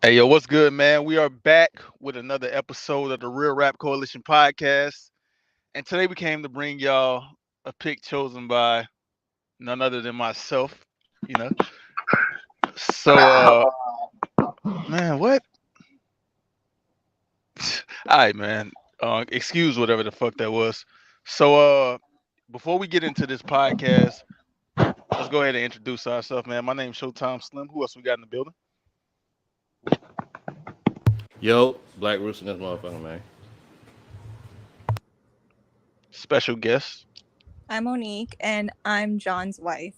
Hey, yo, what's good, man? We are back with another episode of the Real Rap Coalition podcast. And today we came to bring y'all a pick chosen by none other than myself, you know. So, man, what? All right, man. Excuse whatever the fuck that was. So, before we get into this podcast, let's go ahead and introduce ourselves, man. My name's Showtime Slim. Who else we got in the building? Yo, Black Roots in this motherfucker, man. Special guest. I'm Monique, and I'm John's wife.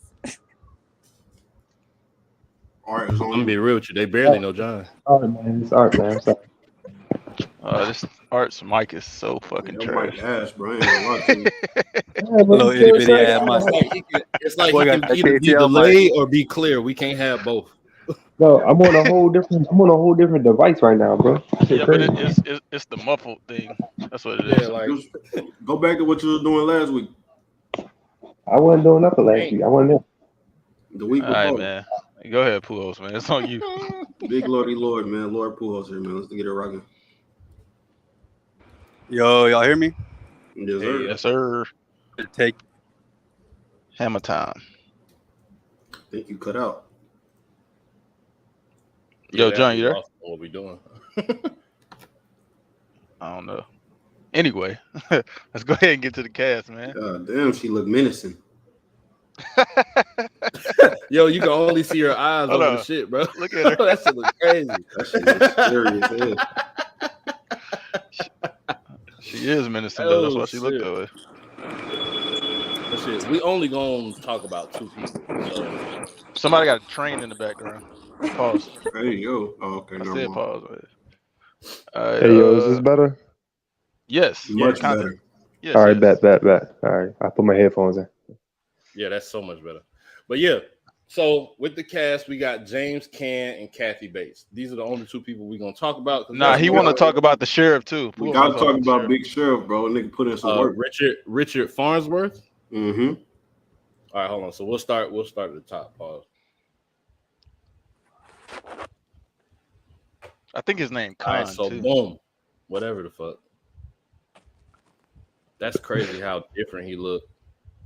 All right, I'm gonna be real with you. They barely know John. All right, man. It's art, man. I'm sorry. This Art's mic is so fucking trash. Ass, bro. Ain't gonna lie to you. Little itty bitty ass It's like Boy, he got can that either be KTL delayed or be clear. We can't have both. No, I'm on a whole different device right now, bro. Shit Yeah, but crazy. it's the muffled thing. That's what it is. Yeah, like Go back to what you were doing last week. I wasn't doing nothing last Dang. week. I wasn't there. The week All before. right, man. Go ahead, Pujols, man. It's on you. Big Lordy Lord, man. Lord Pujols here, man. Let's get it rocking. Yo, y'all hear me? Yes, sir. Yes, sir. Take Hammer time. I think you cut out. Yo, John, you there? What we doing? I don't know. Anyway, let's go ahead and get to the cast, man. God damn, she looked menacing. Yo, you can only see her eyes Hold over on. the shit, bro. Look at her. That shit look crazy. That shit looks scary as hell. She is menacing, though. That's Oh, why she looked shit. that way. That shit. We only gonna talk about two people. So Somebody got a train in the background. Pause. Hey, yo. Oh, okay. I No said more. pause. Man. All right, Hey, yo, is this better? Yes. Much kinda. better. Yes, All right, yes. bet. All right, I put my headphones in. yeah, that's so much better. But yeah, so with the cast, we got James Caan and Kathy Bates. These are the only two people we're gonna talk about. Nah, he want to talk about the sheriff, too. We Pujols gotta wanna talk the about sheriff. Big Sheriff, bro. Nigga put in some work. Richard Farnsworth. Mm-hmm. All right, hold on. So we'll start at the top. Pause. I think his name All right, Caan, so too. boom, whatever the fuck. That's crazy how different he looked.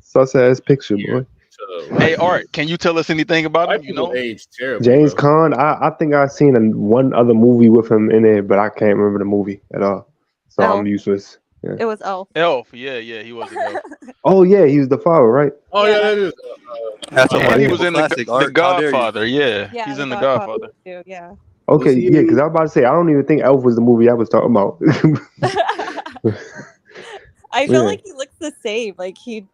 Sus ass picture, boy. Hey, Art, can you tell us anything about him? White You people know? age terrible. James bro. Caan. I think I've seen one other movie with him in it, but I can't remember the movie at all. So I'm useless. It was Elf. Elf. Yeah, he was an elf. Oh yeah, he was the father, right? Oh yeah, Yeah. that is. that's a And he white was in classic. the Art, how dare you. Godfather. Yeah, Yeah, he's the in the Godfather. too, yeah. Okay, Was he yeah, in- because I was about to say I don't even think Elf was the movie I was talking about. I feel Yeah. like he looks the same. Like he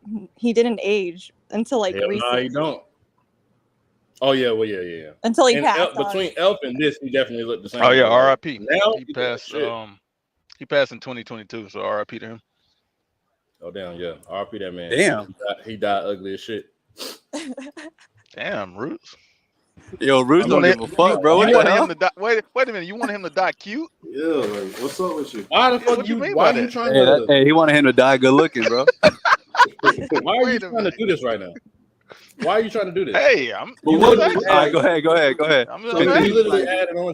didn't age until like Hell no, recently. you don't. Oh yeah, well yeah. Until he And passed. between Elf and this, he definitely looked the same. Oh yeah, Like, R.I.P. Now He passed. He passed in 2022. So R.I.P. to him. Oh damn, yeah. R.I.P. that man. Damn. He died ugly as shit. Damn, Roots. Yo, Roots don't give a fuck, bro. What You the wanted hell? him to die? Wait a minute. You wanted him to die cute? Yeah, like, what's up with you? Why the Yeah, fuck what you you? mean Why by are you that? trying Hey, to? he wanted him to die good looking, bro. Why are you Wait a trying to minute. do this right now? Why are you trying to do this? Hey, I'm. But You what- know All right, go ahead. I'm So just You you saying. literally added on.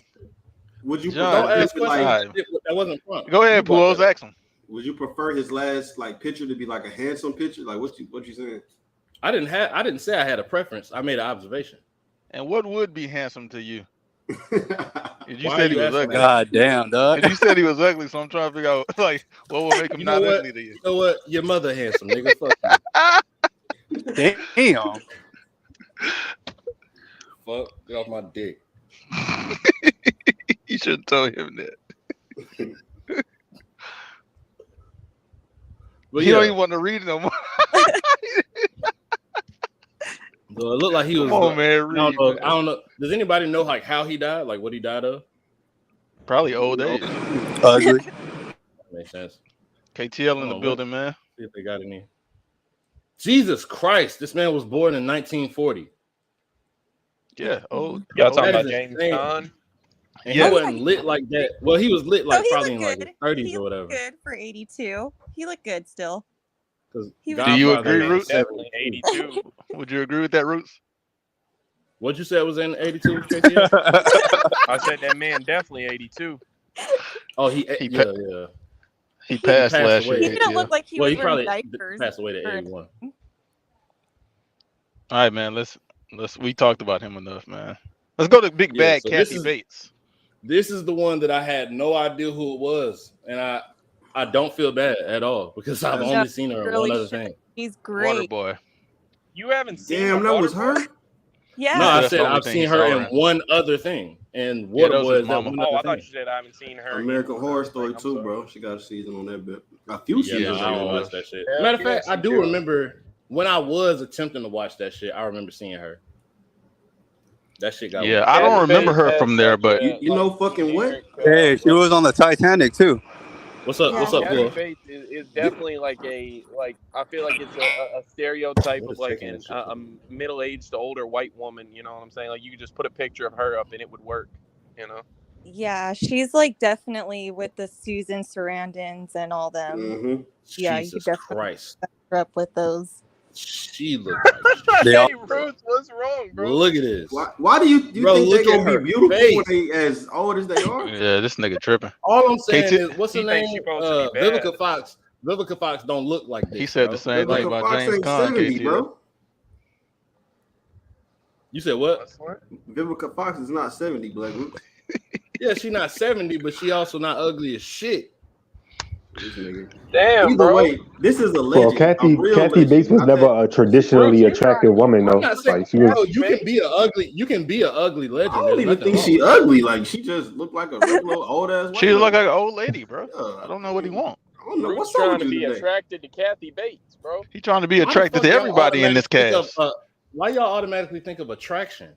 Would you John, Don't ask prefer, questions like, Alright. that wasn't front. Go ahead, You brought Pujols. that up. Ask him. would you prefer his last picture to be like a handsome picture? Like what you saying? I didn't say I had a preference. I made an observation. And what would be handsome to you? If you Why said are he you was asking ugly. that? God damn, dog. And you said he was ugly, so I'm trying to figure out like what will make him You know not what? ugly to you. You know what? Your mother handsome, nigga. Fuck you. Damn. Fuck. Get off my dick. You should have told him that. But He yeah, don't even want to read it no more. so it looked like he was. Come on, man. I Read, don't know. man. I don't know. Does anybody know like how he died? Like what he died of? Probably old age. Ugly. Makes sense. KTL in Oh, the what? building, man. See if they got any. Jesus Christ! This man was born in 1940. Yeah, old. Y'all old talking that about is James insane. Caan? And Yeah. he wasn't lit like that. Well, he was lit like he probably in looked like his good. 30s He or looked whatever. good for 82. He looked good still. Because He was- Do you Godfather agree, is Roots? Definitely 82. Would you agree with that, Roots? What'd you say it was in 82? I said that man definitely 82. Oh, he pa- yeah. He passed last away. He year. didn't Yeah. look like he Well, was he probably wearing diapers. passed away at or- 81. All right, man. Let's. We talked about him enough, man. Let's go to Big Yeah, Bad so Kathy Bates. This is the one that I had no idea who it was, and I don't feel bad at all because I've only seen her in really one other should. thing. He's great. Waterboy. You haven't seen Damn, the that was Waterboy? her. Yeah. No, I that's said the only I've thing seen you her saw in her in. one other thing, and Yeah, that was Waterboy his is that mama. one Oh, I other thought thing. you said I haven't seen her. American in Horror another Story thing. I'm too, sorry. bro. She got a season on that bit. A few Yeah, seasons. no, I don't on watch that. that shit. Hell Matter of yeah, fact, I she do do. remember when I was attempting to watch that shit. I remember seeing her. That shit got Yeah, weird. I don't Kathy remember Bates her has from there, such but a, You know like, fucking what? generic, Hey, she was on the Titanic too. What's up? Yeah. What's up, Kathy Bull? Bates is definitely like I feel like it's a stereotype What of is like checking that shit a for? middle-aged older white woman. You know what I'm saying? Like you could just put a picture of her up and it would work. You know? Yeah, she's like definitely with the Susan Sarandons and all them. Mm-hmm. Yeah, you Jesus definitely Christ. grew up with those. She looked like They all- Hey, Bruce, what's wrong, bro? Look at this. Why do you Bro, think they're look at gonna her be beautiful face. when they as old as they are? yeah, this nigga tripping. All I'm saying KT is, what's her He thinks name? she supposed to be bad. Vivica Fox. Vivica Fox don't look like this. He said bro. the same Like, thing about Fox James ain't Caan, 70, KT. bro. you said what? What's what? Vivica Fox is not 70, Black Roots. Yeah, she not 70, but she also not ugly as shit. This nigga. Damn, Either bro. way, this is a Well, legend. a real Kathy legend. Bates was I never think- a traditionally Bruce, you're attractive woman, I'm though. not saying, Like she was. bro, you can be a ugly. You can be an ugly legend. I don't There's even nothing think wrong. she ugly. Like she just looked like a regular old ass. She look like an old lady, bro. Yeah. I don't know what he want. I don't know Bruce what's trying up to with be you today. attracted to Kathy Bates, bro. He trying to be Why the attracted fuck to y'all everybody in this automatically think cast. of, why y'all automatically think of attraction?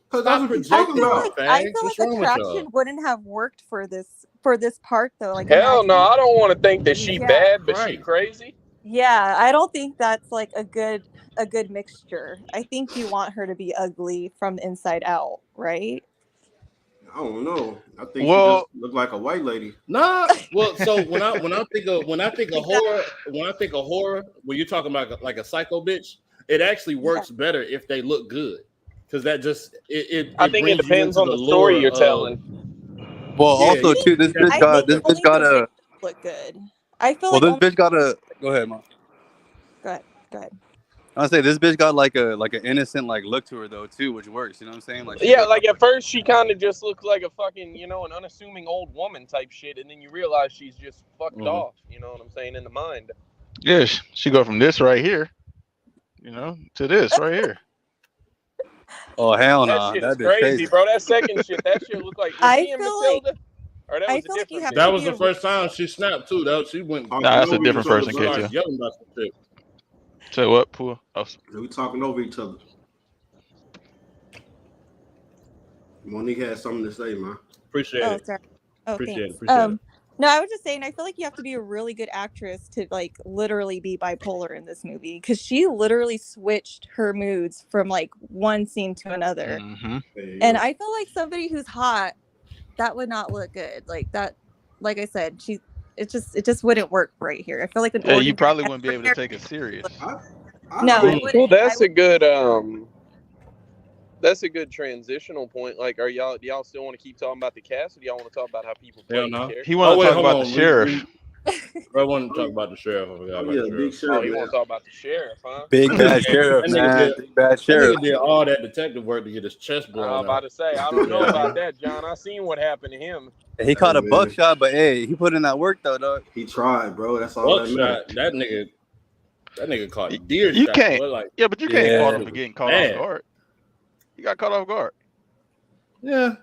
Because Stop that's what you're I talking feel projecting, about. like I fags. feel What's like wrong with attraction y'all? wouldn't have worked for this part though. Like Hell no, imagine. I don't want to think that she Yeah. bad, but she Right. crazy. Yeah, I don't think that's like a good mixture. I think you want her to be ugly from the inside out, right? I don't know. I think she Well, just looked like a white lady. Nah. Well, so when I think of horror, when you're talking about like a psycho bitch, it actually works better if they look good, because that just it I think it brings you depends into on the story lore you're of- telling. Well, Yeah, also too, this bitch I got think this only bitch got the a. victims look good. I feel Well, like this bitch got a. Go ahead, mom. Go ahead. I say this bitch got like an innocent like look to her though too, which works. You know what I'm saying? Like Yeah, like at first she kind of just looked like a fucking, an unassuming old woman type shit, and then you realize she's just fucked off. You know what I'm saying, in the mind. yeah, she go from this right here, to this right here. Oh hell That no, shit that is bitch crazy, bro. That second shit, that shit looked like. Was I she in feel like- Matilda? Or that I was a feel like you different have chick? to That was be the first time she snapped too. She went. Talking Nah, that's a over different each other, person, bro. KT. started yelling about some shit. Say what, Pooh? Oh, We talking over each other. Monique had something to say, man. Appreciate Oh, it. sorry. Oh, Appreciate thanks. it. Appreciate it. No, I was just saying, I feel like you have to be a really good actress to like literally be bipolar in this movie, because she literally switched her moods from like one scene to another. mm-hmm. And I feel like somebody who's hot, that would not look good. Like that, like I said, it just wouldn't work right here. I feel like Yeah, you probably wouldn't be able to take it serious. No, I Well, wouldn't. Well, that's I a good that's a good transitional point. Like, do y'all still want to keep talking about the cast, or do y'all want to talk about how people play Hell the no. character? He want to wait, talk hold about on. the sheriff. I wanted to talk about the sheriff. I forgot about yeah, the big sheriff. sheriff. Oh, you man. want to talk about the sheriff, huh? big bad sheriff, That nigga man. did- Big bad That sheriff. nigga did all that detective work to get his chest I blown was about out. to say, I don't know about that, John. I seen what happened to him. He caught a man. buckshot, but hey, he put in that work though, dog. He tried, bro. That's all that Buckshot. matters. That nigga caught deer. You shots, can't- bro, like, Yeah, but you can't Yeah. fault him for getting caught Man. off guard. He got caught off guard. yeah,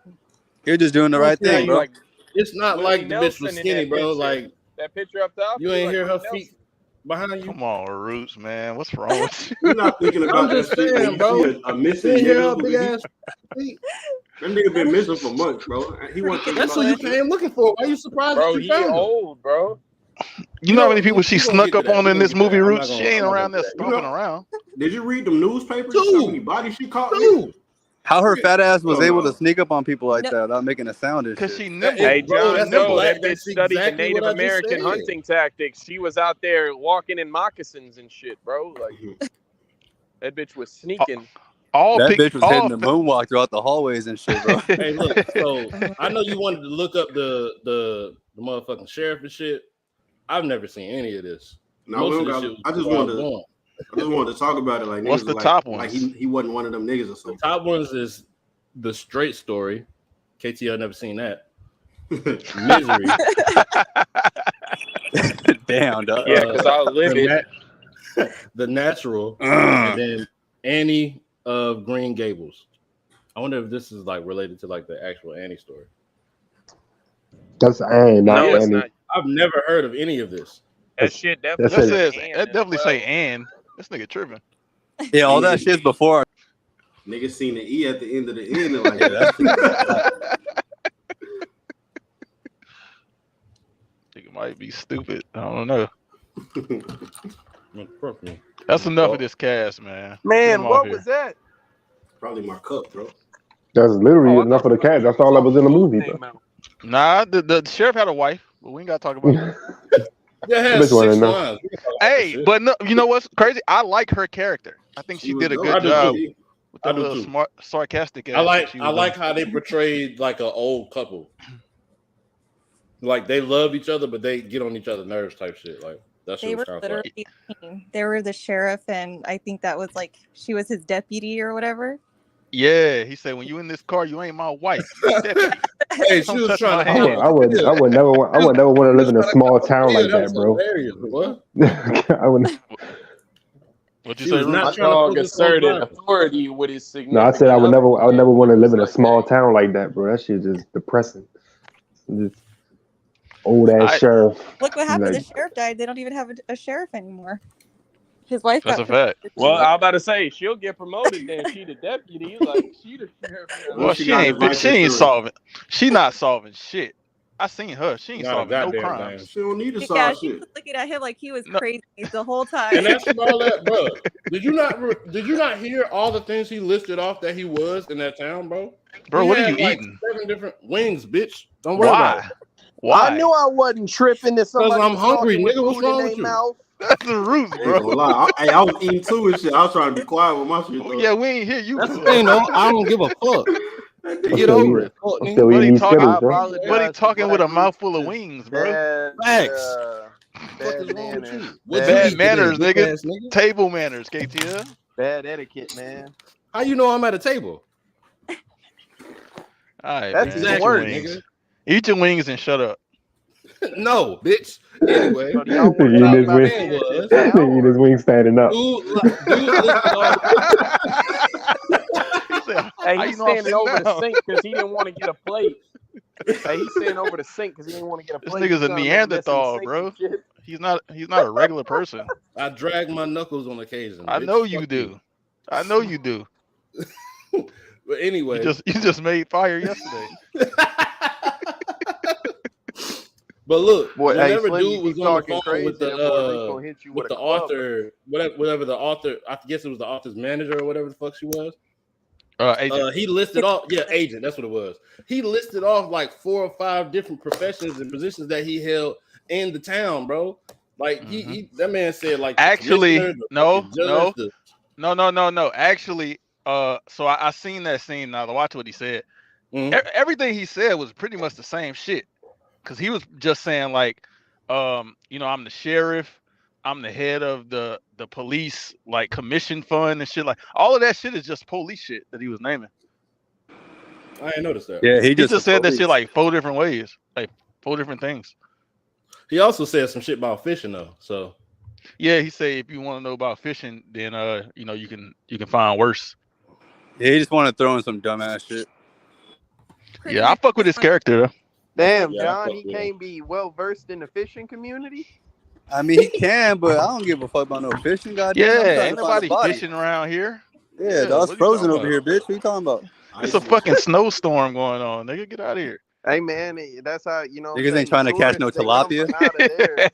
You're just doing the right Yeah, thing, bro. Like it's not Willie like the bitch Nelson was in skinny, that bro. picture. Like that picture up top. you he ain't like hear her Willie feet behind you. Come on, Roots, man. What's wrong with you? You're not thinking about I'm that just shit when saying, you bro. see a You missing ain't hear her nigga. big ass feet. That nigga been missing for months, bro. He wasn't thinking That's about who you that shit. came looking for. Why you surprised Bro, that he you found him? old, bro. You know how many people she we gonna snuck get to up that. on We in gonna this get to movie, that. I'm Roots? not She gonna- ain't I'm not around there gonna do that. stomping around. Did you read them newspapers? How Two. many bodies she caught? Dude, How her fat ass was Oh, able no. to sneak up on people like No. that without making a sound and Cause shit. she That nimble. Hey, is- bro, John that's Doe, exact- that bitch that's studied the exactly Native what I just American said. hunting tactics. She was out there walking in moccasins and shit, bro. Like that bitch was sneaking. all That pick bitch was all hitting the moonwalk throughout the hallways and shit, bro. Hey, look. So I know you wanted to look up the motherfucking sheriff and shit. I've never seen any of this. No, Most we of don't this got. shit was I just before I was wanted to. born. I just wanted to talk about it. Like What's niggas the was top like ones? he wasn't one of them niggas or The something. top ones is The Straight Story. KTL never seen that. Misery. Damn, dog. Yeah, because I'll live it. The Natural, and then Annie of Green Gables. I wonder if this is like related to like the actual Annie story. That's Anne, not No, it's Annie. not. I've never heard of any of this. That shit That That definitely says- says Ann that as definitely well. say and. This nigga tripping. Yeah, all that shit's before. Niggas seen the E at the end of the end and like Yeah, that Nigga might be stupid. I don't know. Probably That's enough of this cast, man. Get Man, him off what here. was that? probably my cup, bro. That's literally Oh, I enough thought of the you cast. were That's all that was in the talking movie, name bro. out. Nah, the sheriff had a wife, but we ain't gotta talk about it. That Bitch has wanna 6 know. lines. We can talk about Hey, that shit. but no, you know what's crazy? I like her character. I think she She was did a dope. good I do job too. with the I do little too. smart, sarcastic. I like she was I like how they portrayed like an old couple. Like they love each other, but they get on each other's nerves type shit. Like that shit They was were kind of literally a team. They were the sheriff, and I think that was like she was his deputy or whatever. Yeah, he said, when you in this car, you ain't my wife. You deputy. Hey, she Don't was touch trying my to. hand. I would never want to live in a small town like that, bro. Hilarious, boy. I would. What you She say, was Ruben? not My trying to dog focus asserted on authority with his significant No, I said I would never want to live in a Like small that. town like that, bro. That shit is depressing. Just old ass I- sheriff. Look what happened. Like, The sheriff died. They don't even have a sheriff anymore. His wife That's got a fact. promoted. Well, I was about to say she'll get promoted. Then she the deputy. Like she the sheriff. Well, Once she she got ain't. his life She ain't insurance. solving. She not solving shit. I seen her. She ain't Not a solving no goddamn crimes. thing. She don't need to Yeah, solve she shit. was looking at him like he was No. crazy the whole time. And that's all that, bro. Did you not hear all the things he listed off that he was in that town, bro? Bro, He what are had, you like, eating? 7 different wings, bitch. Don't worry about Why? it. Why? I knew I wasn't tripping that somebody I'm was hungry, talking with nigga. What's food in wrong their with you? mouth. That's the roots, I ain't bro. gonna lie. I was eating too and shit. I was trying to be quiet with my shit though. Yeah, we ain't hear you. That's the before. thing, though. I don't give a fuck. That Get nigga- still over eating. it. Fuck, I'm nigga. still But eating he these talking- Skittles, I bro. apologize. But he to talking with a Black mouthful of Roots. wings, bro. Bad, Facts. bad What is wrong with manners. you? What'd Bad, you Bad eat manners, today, nigga. bitch-ass nigga. Table manners, KTL. bad etiquette, man. How you know I'm at a table? All right, That's man. the Eat your word, wings. Eat your wings and shut up. No, bitch. Anyway, So do y'all want Nigga to eating talk his about wings. man this was- now, Nigga eating his or- wings standing up. dude listed off. He said, Hey, how he's you know I'm standing sitting over the down? sink because he didn't want to get a plate. Hey, he's standing over the sink because he didn't want to get a This plate. nigga's He's a trying to make mess in the Neanderthal, sink bro. and shit. He's not a regular person. I drag my knuckles on occasion. I bitch. know you Fuck do. I know you do. But anyway, You just made fire yesterday. but look, Boy, hey, whenever Slim, you dude was keep on the talking phone crazy, with that boy Rick gonna hit you with a club. author, whatever the author, I guess it was the author's manager or whatever the fuck she was. Agent. He listed off, agent. That's what it was. He listed off like 4 or 5 different professions and positions that he held in the town, bro. Like he that man said, like, the Actually, commissioner, the no, fucking judge, no. Actually, so I seen that scene now to watch what he said. Mhm. Everything he said was pretty much the same shit. Cause he was just saying like, I'm the sheriff, I'm the head of the police like commission fund and shit. Like all of that shit is just police shit that he was naming. I ain't noticed that. Yeah, He just said that shit like 4 different ways, like 4 different things. He also said some shit about fishing though. So Yeah, he said if you want to know about fishing, then you can find worse. Yeah, he just want to throw in some dumbass shit. Pretty Yeah, I much fuck with his just character though. Damn, Yeah, I John, fuck he with him. can't be well versed in the fishing community. I mean, he can, but I don't give a fuck about no fishing. Goddamn, I'm Yeah, trying ain't to find a nobody body. fishing around here. Yeah, dog, what it's you frozen talking over here, bitch. What you talking about? It's a fucking snowstorm going on, nigga. Get out of here. Hey man, that's how you know. Niggas ain't trying to catch no tilapia. Out of there.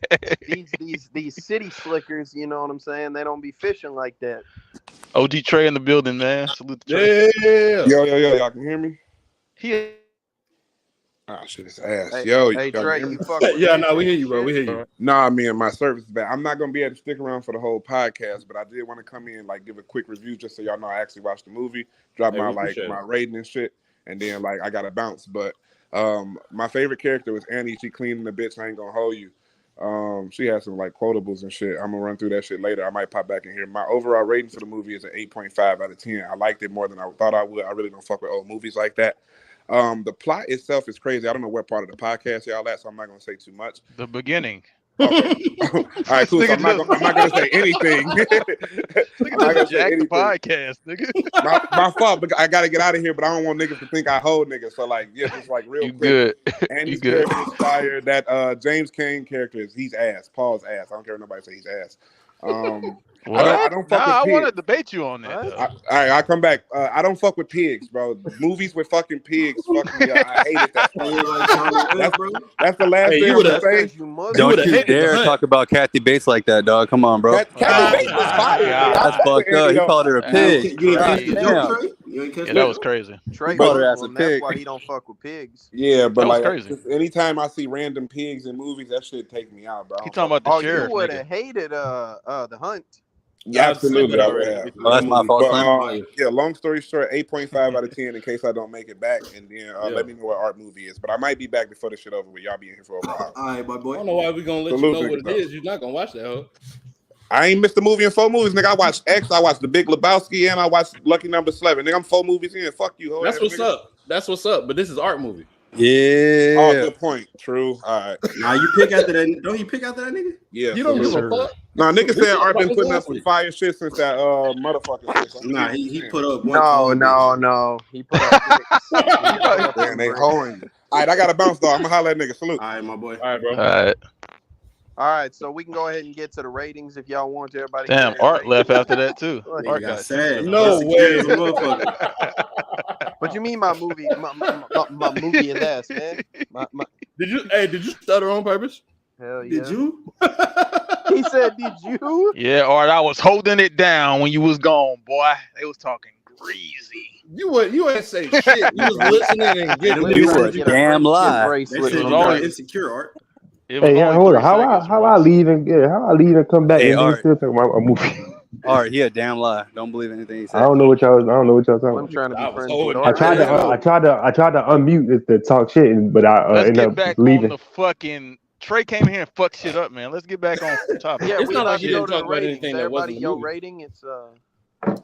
These city slickers, you know what I'm saying? They don't be fishing like that. OG Trey in the building, man. Salute to Trey. yeah, Yo, y'all can hear me? He Oh shit, it's ass. Hey, Yo, hey y'all Trey, hear me? you fuck with Yeah, Big no, we hear and you, bro. We shit? hear you. Nah, man, my service is bad. I'm not gonna be able to stick around for the whole podcast, but I did want to come in like give a quick review just so y'all know I actually watched the movie, drop Hey, my we appreciate my it. rating and shit, and then like I gotta bounce. But my favorite character was Annie. She cleaning the bitch. I ain't gonna hold you. She has some like quotables and shit. I'm gonna run through that shit later. I might pop back in here. My overall rating for the movie is an 8.5 out of 10. I liked it more than I thought I would. I really don't fuck with old movies like that. The plot itself is crazy. I don't know what part of the podcast y'all at, so I'm not gonna say too much. The beginning. Okay. All right, cool. So I'm not gonna say anything. I'm not gonna say Jack the anything. podcast, nigga. My fault, but I gotta get out of here. But I don't want niggas to think I hold niggas. So like, yeah, just like real You quick. good. You Andy's good. character is fire. That James Cain character he's ass. Paul's ass. I don't care if nobody say he's ass. What? I don't fuck with I want to pigs. debate you on that. What? Though. All right, I'll come back. I don't fuck with pigs, bro. Movies with fucking pigs fuck me up. I hated that. And you're like Charlie West, bro. That's the last Hey, thing you I'm would've- gonna say. Because you Muslim. Don't would've you hated the dare hunt. talk about Kathy Bates like that, dog. Come on, bro. Kathy Bates was fire. That's fucked up. He called her a pig. You ain't God catch the damn. joke, Trey? You ain't catch Yeah, the that was joke? crazy. Trey called her ass a Muslim. That's pig. why he don't fuck with pigs. Yeah, but That was like crazy. just anytime I see random pigs in movies, that shit take me out, bro. I He don't talking fuck about the Oh, you sheriff, would nigga. have hated the hunt. Yeah, I've seen absolutely. it I already. would have. Oh, that's my fault, But son. yeah, long story short, 8.5 out of 10 in case I don't make it back, and then let me know what art movie is. But I might be back before this shit over with. Y'all be in here for over an hour. All right, my I boy. don't know why we gonna let you Salute, know what niggas, it is. You're not gonna watch that, huh? I ain't missed a movie in 4 movies, nigga. I watched X, I watched The Big Lebowski, and I watched Lucky Number 11. Nigga, I'm 4 movies in. Fuck you, hoe That's ass what's nigga. up. That's what's up. But this is art movie. Oh, Yeah. good point. True. All right. Nah, you pick after that. Don't you pick after that nigga? Yeah. You don't Yes, give a sir. fuck. Nah, nigga We said talked Art about been this putting up last some week. fire shit since that motherfucker shit. So I'm Nah, getting he what put up one. No, cold bitch. no. He put up pics. He didn't put up Man, them they bricks. hoeing. All right, I got to bounce, though. I'm going to holler at nigga. Salute. All right, my boy. All right, bro. All right. All right, so we can go ahead and get to the ratings if y'all want to. Everybody Damn, get their Art left ratings. after that too. Nigga Art got got sad. No Insecure as way. a motherfucker. What you mean my movie? My movie is ass, man. Did you stutter on purpose? Hell yeah. Did you? He said, "Did you?" Yeah, Art, I was holding it down when you was gone, boy. They was talking greasy. You ain't say shit. You was listening and getting Them You niggas were said you damn lie. Brace They with said It you was me. got only- insecure, Art. It was Hey, only hold 3 on. How seconds. I leave and come back Hey, and Art. still talk about a movie? Art, he a damn lie. Don't believe anything he I said. don't know what y'all talking I'm about. trying to be I was friends holding with it I Art. tried to I tried to unmute it to talk shit, but I Let's ended get up back just leaving. on the fucking. Trey came here and fucked shit up, man. Let's get back on topic. Yeah, It's we not about like to you go didn't to the talk about ratings. anything that wasn't Everybody, the your movie. rating. It's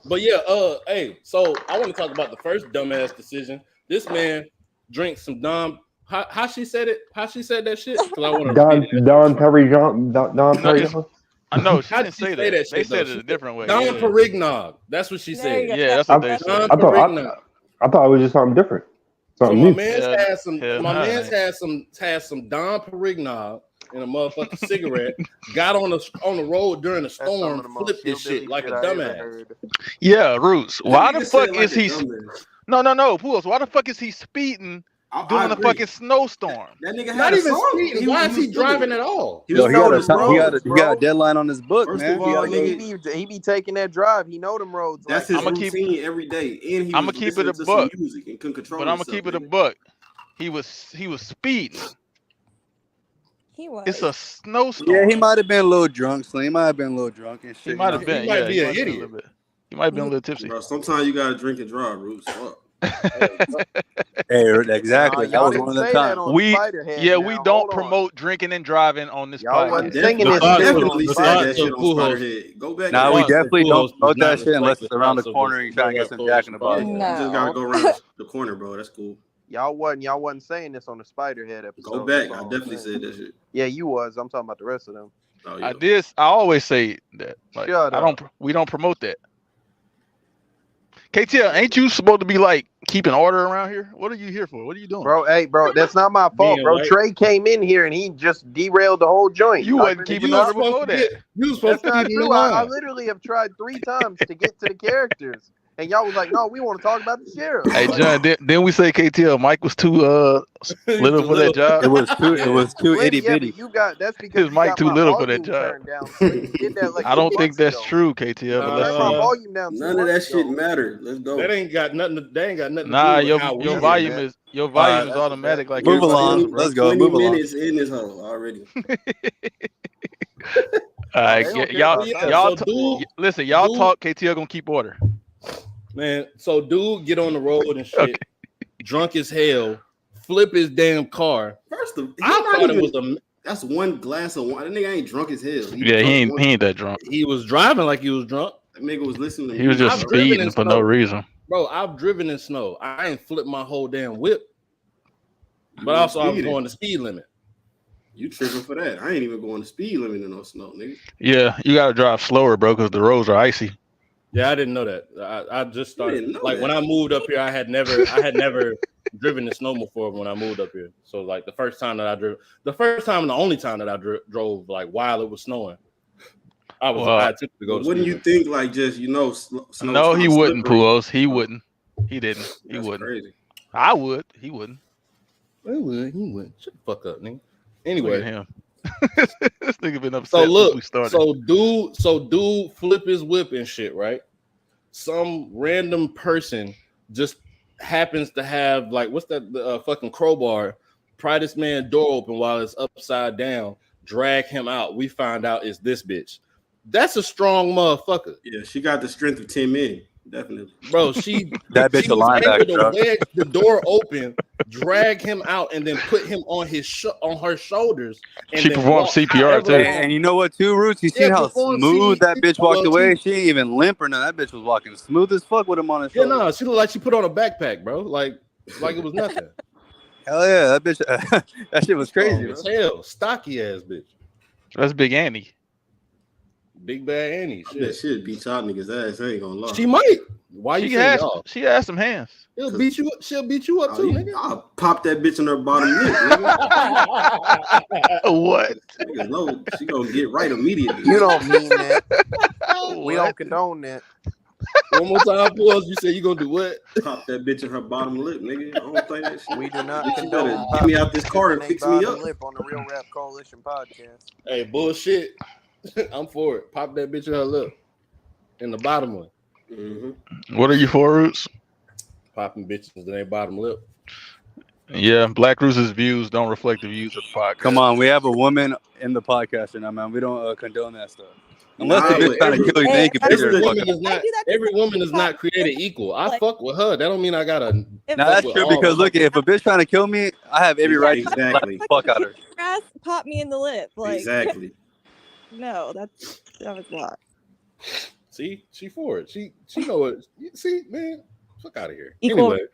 But yeah, hey, so I want to talk about the first dumbass decision. This man drinks some Dom. How she said it? How she said that shit? Because I want to repeat it. Don Perignon. Don No, Perignon. I know she How didn't did she say say that. that They shit, though? said She it a said different way. Don Yeah, Perignon. That's what she There you said. go. yeah, that's what they Don said. I thought Perignon. I thought it was just something different, So something my new. man's Hell- had some. hell My nah, man's it had some Don Perignon in a motherfucking cigarette. Got on the road during a that's some of storm. the most Flipped this hillbilly shit like a shit I ever dumbass. heard. Yeah, Roots. That Why the nigga said fuck like is a he? dumbass. No, Pools. Why the fuck is he speeding I during a agree. fucking snowstorm? That nigga had Not a even song. speeding. Why is he was driving feeling at all? He Yo, was he got feeling a his he roads, got a deadline on his book, First man. of all, He nigga, He be taking that drive. He know them roads. that's like his I'ma keep- routine every day. And he I'ma was keep it listening a to buck. some music and couldn't control But I'm gonna himself. keep it a nigga. buck. He was speeding. He was. It's a snowstorm. Yeah, he might have been a little drunk, so he might have been a little drunk and shit. He might have you been. He might Yeah, be he an might have been a idiot. little bit. He might have been a little tipsy. Bro, sometimes you gotta drink and drive, Roots. Fuck. know? Hey, exactly. Nah, That y'all was didn't one of the say that times. on We Spiderhead. yeah, now. we Hold don't on. promote drinking and driving on this Y'all wasn't podcast. singing this The shit thoughts- on Definitely the said that thoughts shit of on Pujols. Spiderhead. Go back. Nah, and we Thoughts of definitely don't Pujols promote does not that shit unless reflect it's around the thoughts of corner and you trying to get some Jack in the box. You No. just gotta go around the corner, bro. That's cool. Y'all wasn't saying this on the Spiderhead episode. Go back. That's I all I'm definitely saying. said that shit. Yeah, you was. I'm talking about the rest of them. Oh, I yeah. did. I always say that. Like, Shut I don't. We don't promote that. KTL, ain't you supposed to be like keeping order around here? What are you here for? What are you doing? Bro, that's not my fault, Being bro. white. Trey came in here and he just derailed the whole joint. You I wasn't couldn't keeping do You was order nothing. before supposed to that. get. You was supposed That's to not keep him in true. I line. literally have tried 3 times to get to the characters, and y'all was like, no, we want to talk about the sheriff. Hey, Like, John, then we say KTL. Mike was too little for that job. It was too Glenn, itty yeah, bitty. but you got that's because His you Mike got too my little for that volume job. turned down. Slim. You did that like I don't 2 think months that's ago. true, KTL. But let's Turn my see. volume down. 2 None of months that shit ago. mattered. Let's go. That ain't got nothing. That ain't got nothing to Nah, do with how we your hear, volume man. is volume is That's automatic exactly. like Move everybody along. else, bro. Let's go. 20 Move along. minutes in this hole already. All right, They don't care y'all, about Yeah, that. y'all, so dude, listen, y'all dude, talk. KTL gonna keep order. man. So dude, get on the road and shit, Okay. drunk as hell, flip his damn car. First of I thought it was a. that's one glass of wine. That nigga ain't drunk as hell. Yeah, he drunk ain't that drunk. He was driving like he was drunk. That nigga was listening to He was music. just I've driven speeding in for no snow. reason. Bro, I've driven in snow. I ain't flipped my whole damn whip, You but was also I was speeding. going the speed limit. You tripping for that? I ain't even going the speed limit in no snow, nigga. Yeah, you gotta drive slower, bro, because the roads are icy. Yeah, I didn't know that. I just You started didn't know like that. when I moved up here. I had never driven in snow before when I moved up here. So like the first time and the only time that I drove like while it was snowing, I attempted to go to Wouldn't speed you limit. think like just snow? No, he wouldn't, Puos. He wouldn't. He didn't. He That's wouldn't. crazy. I would. He wouldn't. He would. Shut the fuck up, nigga. Look at Anyway, him. This nigga been upset so since look, we started. so dude flip his whip and shit, right? Some random person just happens to have like what's that fucking crowbar, pry this man door open while it's upside down, drag him out. We find out it's this bitch. That's a strong motherfucker. Yeah, she got the strength of 10 men. Definitely. Bro, That bitch she a was linebacker, able to bro. wedge the door open, drag him out, and then put him on on her shoulders. And She then performed walk CPR however too. long- And you know what, too, Roots? You Yeah, seen how perform smooth that bitch walked well, away? She ain't even limp or nothing. That bitch was walking smooth as fuck with him on his Yeah, shoulder. no, she looked like she put on a backpack, bro. Like it was nothing. Hell yeah, that bitch. That shit was crazy, bro. As hell, stocky ass bitch, That's Big Annie. big bad Annie. I bet she'd beat y'all niggas ass. I ain't gonna lie. She might. Why you say y'all? She has some hands. She'll beat you up too, nigga. I'll pop that bitch in her bottom lip, nigga. What? Niggas know she gonna get right immediately. You don't mean that. We What? don't condone that. One more time, pause. You say you gonna do what? Pop that bitch in her bottom lip, nigga. I don't think that shit. We do not Bitch, you condone better get me out this car and fix me bottom up. lip on the Real Rap Coalition podcast. Hey, bullshit. I'm for it. Pop that bitch in her lip. In the bottom one. Mm-hmm. What are you for, Roots? Popping bitches in their bottom lip. Yeah, Black Roots' views don't reflect the views of the podcast. Come on, we have a woman in the podcast right now, man. We don't condone that stuff. Unless Nah, the bitch but trying to kill you, then you can beat her. Every the fuck woman up. is not. I do that to Every some woman is people. not created equal. I Like- fuck with her. That don't mean I gotta. If Now like, that's with true all because of look, if a bitch trying to kill me, I have every right to Exactly. slap the fuck out of her. grass pop me in the lip. Like Exactly. no, that was a lot. See, she for it. She know it. See, man, fuck out of here. Equal. Anyway,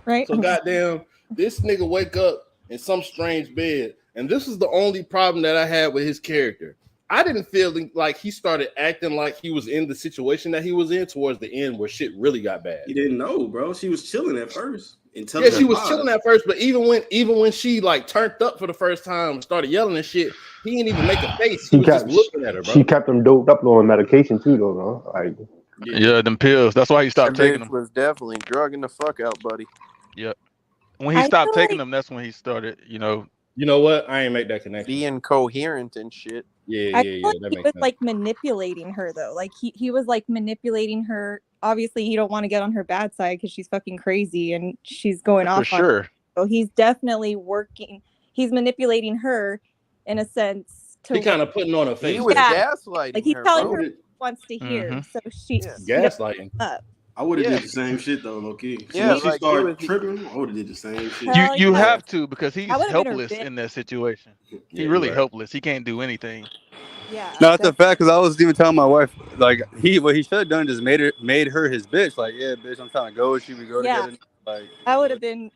Right? so goddamn, this nigga wake up in some strange bed, and this is the only problem that I had with his character. I didn't feel like he started acting like he was in the situation that he was in towards the end, where shit really got bad. He didn't know, bro. She was chilling at first. Yeah, she was chilling at first, but even when she like turned up for the first time, started yelling and shit, he didn't even make a face. He was just looking at her, bro. She kept him doped up on medication too, though, bro. Like, Yeah, them pills. That's why he stopped That taking bitch them. was definitely drugging the fuck out, buddy. Yep. When he I stopped feel taking like- them, that's when he started, You know what? I ain't make that connection. Being coherent and shit. Yeah, I yeah, feel yeah. like That he makes was sense. like manipulating her though. Like he was like manipulating her. Obviously, you don't want to get on her bad side because she's fucking crazy and she's going for off on sure. So he's definitely working. He's manipulating her in a sense to He kind of putting on a face. He was Yeah. gaslighting like he's her, telling bro. her what she wants to hear. Mhm. So she Yeah. gaslighting. up. I would have Yeah. did the same shit though, low key. Yeah, When she like, started it was- tripping, I would have did the same shit. Hell You yeah. have to because he's I would've been her helpless bitch. in that situation. He Yeah, really right. helpless. He can't do anything. Yeah. No, that's a that's- fact. Because I was even telling my wife, like what he should have done is made her his bitch. Like, yeah, bitch, I'm trying to go with you. We go Yeah. together. Like, I would have been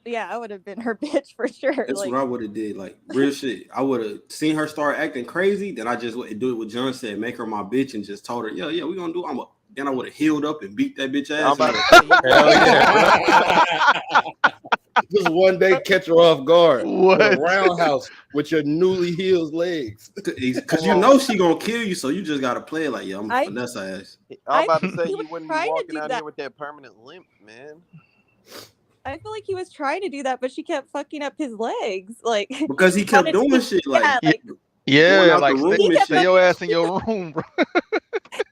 her bitch for sure. That's Like what I would have did. Like real shit. I would have seen her start acting crazy. Then I just would do it what John said, make her my bitch, and just told her, yeah, we're gonna do. I'm gonna then I would have healed up and beat that bitch I'm ass. about to say, Hell yeah. Just one day catch her off guard with a What? roundhouse with your newly healed legs. Because you know she gonna kill you, so you just gotta play it like, yeah, I'm I finesse her ass. I'm I about to think say he you was wouldn't be trying to walking do out that. here with that permanent limp, man. I feel like he was trying to do that, but she kept fucking up his legs. Like Because he kept wanted doing to, shit like yeah, Yeah, like going yeah, out the like room he and kept stay shit. your fucking ass in your room, bro.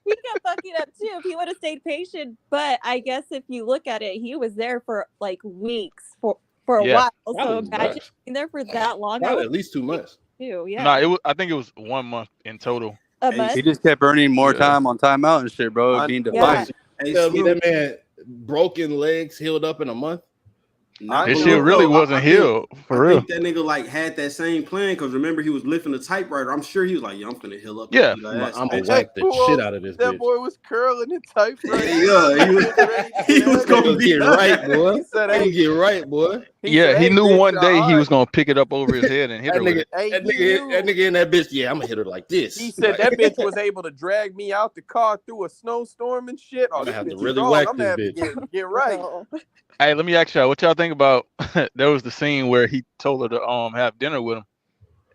he kept fucking up too. If he would have stayed patient, but I guess if you look at it, he was there for like weeks for a Yeah. while. So Probably imagine months. being there for that long. That Probably was at least 2 months. too, yeah. Nah, it was. I think it was 1 month in total. A Hey, month. He just kept earning more Yeah. time on timeout and shit, bro. I- Being Yeah. defiant. Hey, Tell me Snoop, that man broken legs healed up in a month. not His for shit real, really though. wasn't healed for I real. think that nigga like had that same plan because remember he was lifting the typewriter. I'm sure he was like, "Yeah, I'm finna heal up." and Yeah. beat her ass, I'm gonna bitch." whack the That shit boy- out of this That bitch. boy was curling the typewriter. Yeah, he was gonna Nigga beat get her right, ass. boy. He said, Nigga "Hey, get right, boy. Yeah, said, he "Hey, knew bitch, one day he alright." was gonna pick it up over his head and hit That her with nigga, it. Hey, that he nigga in that bitch. Yeah, I'm gonna hit her like this. He said that bitch was able to drag me out the car through a snowstorm and shit. Oh, I'm gonna this have to bitch really strong. whack I'm gonna this have to bitch. get right. No. Hey, let me ask y'all, what y'all think about? There was the scene where he told her to have dinner with him,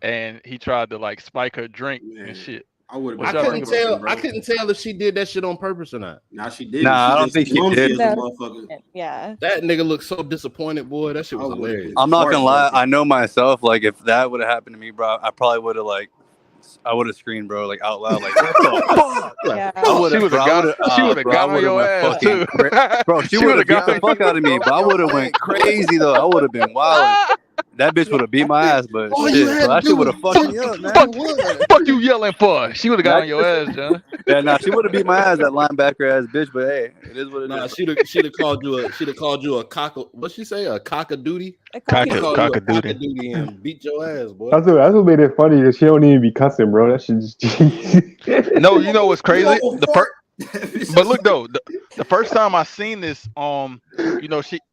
and he tried to like spike her drink Man, and shit. I would have What I been y'all couldn't think about tell. bro. I couldn't tell if she did that shit on purpose or not. Nah, she didn't. Nah, I don't just think she clumsy did. as a No. motherfucker. Yeah. That nigga looked so disappointed, boy. That shit was I would've hilarious. been I'm not gonna lie. heartbroken. I know myself. Like, if that would have happened to me, bro, I probably would have I would have screamed, bro, like out loud, like what the fuck? Yeah. I would She have, would bro. have I got. would have, She would have bro. I got on would have your went ass fucking, too. bro. She She would would've have beat got the on fuck out of me, but I would have went crazy though. I would have been wild. That bitch would have beat my ass, but All you shit, had bro, to that do shit would was have fucked me up, man. Fuck you yelling for? She would have got Nah, on your ass, John. Yeah, nah, she would have beat my ass, that linebacker ass bitch. But hey, it is what it Nah, is. she'd have called you a cock. What'd she say? A cock-a-doodie? A Cock She'd it, call you a cock-a-doodle. cock-a-doodie and beat your ass, boy. That's what made it funny because she don't even be cussing, bro. That shit just. No, you know what's crazy? You The fart. But look though, the first time I seen this,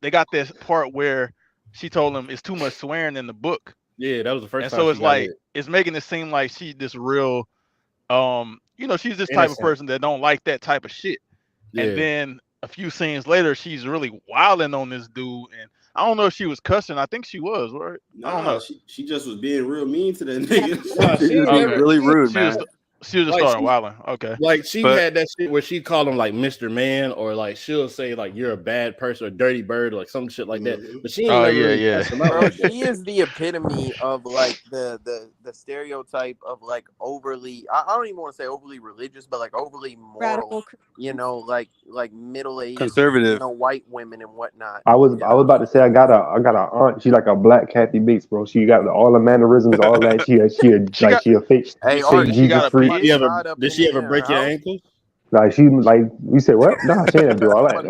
they got this part where she told him it's too much swearing in the book, Yeah, that was the first and time. so she it's got like hit. it's making it seem like she's this real, she's this type of Innocent. person that don't like that type of shit. Yeah. And then a few scenes later, she's really wilding on this dude, and I don't know if she was cussing. I think she was, right? I don't Nah, know. she just was being real mean to that nigga. Nah, she It was never- really rude, She was man. she was just Like, starting she- wilding. Okay. Like she But- had that shit where she called him like Mr. Man, or like she'll say like you're a bad person or dirty bird, or like some shit like that. Mhm. But she ain't Oh, never yeah, really yeah. cussed him out Bro, like that. she is the epitome of like the stereotype of like overly. I don't even want to say overly religious, but like overly moral. Radical. You know, like middle-aged, Conservative. white women and whatnot. I was about to say I got a aunt. She like a black Kathy Bates, bro. She got all the mannerisms, all that. She a fake. Hey, You Art, see, she Jesus got a freak. pig? Did she ever break your ankles? Like she like you said what? Nah, she ain't do all that.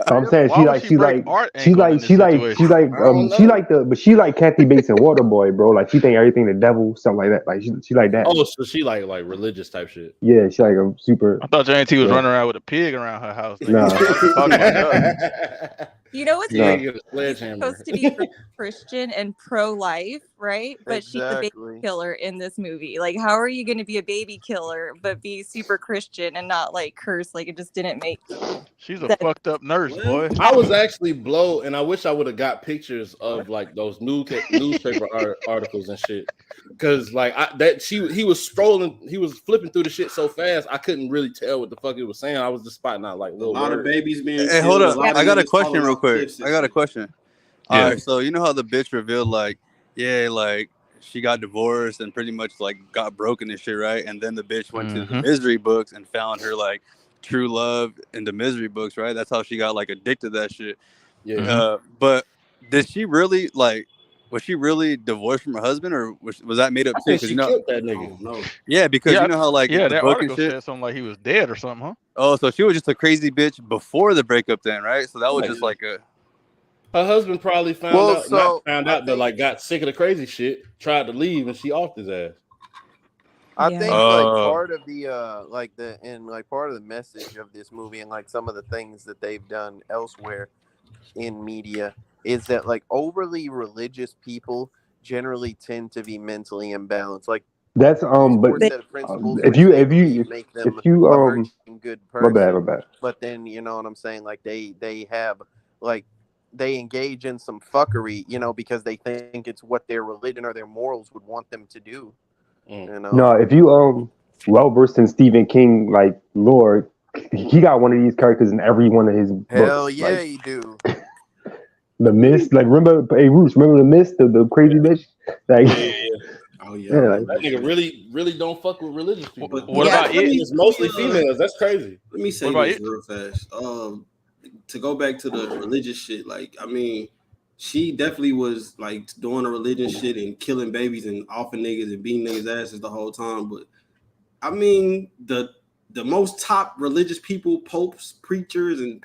So I'm saying Why would she break Art she ankle in like this she like situation? she like I don't she know. like but she like Kathy Bates and Waterboy, bro. Like she think everything the devil, something like that. Like she like that. Oh, so she like religious type shit. Yeah, she like a super. I thought your auntie was Yeah. running around with a pig around her house. Nah. Talking about that. You know what's She ain't crazy? get a sledgehammer. Supposed to be Christian and pro-life, right? But she's a baby Exactly. killer in this movie. Like, how are you going to be a baby killer but be super Christian and not like curse? Like, it just didn't make. She's a fucked up nurse, boy. I was actually blown, and I wish I would have got pictures of like those newspaper articles and shit, because like he was flipping through the shit so fast I couldn't really tell what the fuck it was saying. I was just spotting out like A little lot of words. babies being Hey, killed. hold a up. lot of I got a niggas question falling real off quick. cliffs and I got a shit. question. Yeah. All right, so you know how the bitch revealed like, yeah, like she got divorced and pretty much like got broken and shit, right? And then the bitch went to the misery books and found her like true love in the misery books, right? That's how she got like addicted to that shit. Yeah. But did she really like? Was she really divorced from her husband, or was that made up I too? think Because she you know, killed that I nigga. don't know. yeah, because you know how like yeah, the that book and article shit. said something like he was dead or something, huh? Oh, so she was just a crazy bitch before the breakup, then, right? So that was Right. just like a. Her husband probably found Well, out, so, not found I out, but think- like got sick of the crazy shit, tried to leave, and she offed his ass. I Yeah. think like Oh. part of the part of the message of this movie and like some of the things that they've done elsewhere in media is that like overly religious people generally tend to be mentally imbalanced. Like That's core but set of principles if which you they if you believe make them if you a virgin good My bad, person, my bad. but then you know what I'm saying, like they have like they engage in some fuckery, you know, because they think it's what their religion or their morals would want them to do, you know. No, if you well versed in Stephen King like lore, he got one of these characters in every one of his Hell books. yeah, Like you do. the Mist, like remember, hey Roots, remember the Mist, the crazy bitch? Like Yeah. Oh yeah, I yeah, like remember That that nigga shit. really don't fuck with religious people. But What Yeah. about it? It's mostly females. That's crazy. let me What say about this it? real fast. To go back to the religious shit, like I mean, she definitely was like doing the religion shit and killing babies and offing niggas and beating niggas asses the whole time. But I mean, the most top religious people, popes, preachers, and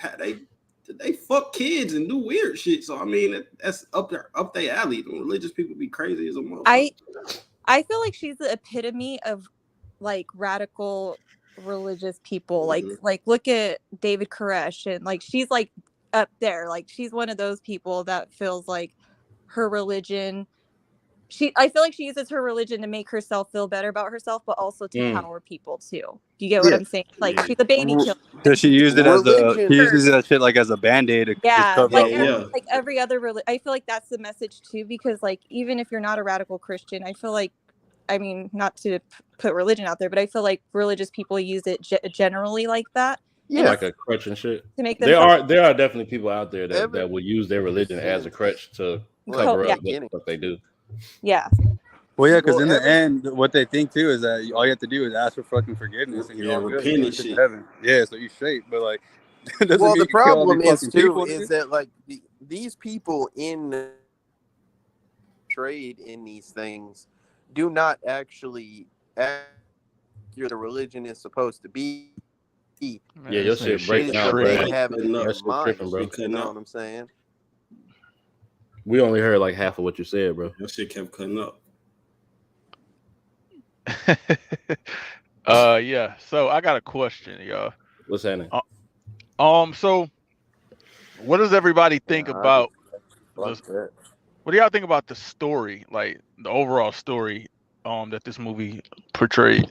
they fuck kids and do weird shit. So I mean, that's up their alley. The religious people be crazy as a motherfucker. I feel like she's the epitome of like radical religious people. Like look at David Koresh, and like she's like up there. Like she's one of those people that feels like her religion. I feel like she uses her religion to make herself feel better about herself, but also to power people too. Do you get what Yeah. I'm saying? Like she's a baby killer. Because she used it as Religion. she uses that shit like as a band-aid to just Yeah, cover like up. Yeah. like every other I feel like that's the message too, because like even if you're not a radical Christian, I feel like, I mean, not to put religion out there, but I feel like religious people use it generally like that. Yeah. Like a crutch and shit. To make themselves. There are definitely people out there that, Every- that will use their religion as a crutch to Like, cover yeah. up what they do. Yeah. Well, yeah, because Well, in the end, what they think too is that all you have to do is ask for fucking forgiveness and you're Yeah, all good. repent You and get to shit. heaven. Yeah, so you straight, but like, doesn't well, mean the you kill all problem these is fucking too people, is dude. that like these people in trade in these things do not actually act the religion is supposed to be. Man, Yeah, your this nigga shit breaking Is out, what bro. they have in their That shit mind. tripping, bro. You know what I'm saying? We only heard like half of what you said, bro. That shit kept cutting up. Yeah. So I got a question, y'all. What's happening? So what does everybody think about Fuck that. what do y'all think about the story, like the overall story that this movie portrayed?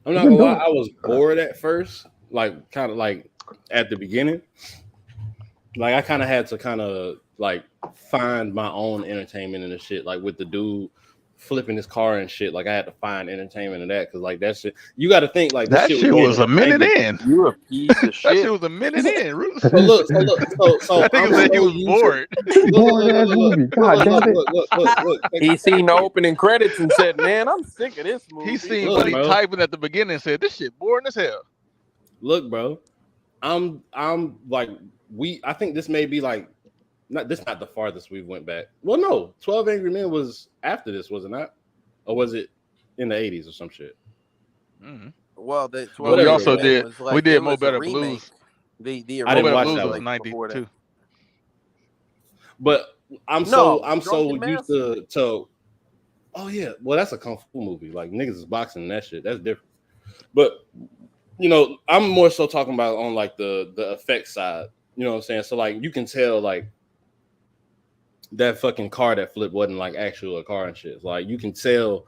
I'm not gonna lie, I was bored at first, like kind of like at the beginning. Like I kind of had to kind of like find my own entertainment in the shit, like with the dude flipping his car and shit. Like I had to find entertainment in that because like that shit, you got to think like this That shit made was a minute entertainment. in. You a piece of That shit. shit was a minute in. Roots. So look, so That nigga I'm said he so was used bored. boring ass movie. God damn it. Look. He seen the opening credits and said, "Man, I'm sick of this movie." He seen Look, what he bro. typing at the beginning and said, "This shit boring as hell." Look, bro. I'm like I think this may be like not the farthest we went back. Well, no, 12 Angry Men was after this, was it not? Or was it in the 80s or some shit? Mhm. Well, the Well, we Whatever, also man. did was like, we did it Mo was a Better remake. Blues. The I didn't Mo Better watch Blues that was one. like before that. 92. But I'm No, so Drunken used to oh yeah, well that's a kung fu movie. Like niggas is boxing and that shit. That's different. But you know, I'm more so talking about on like the effect side. You know what I'm saying? So like you can tell like that fucking car that flipped wasn't like actual a car and shit. Like you can tell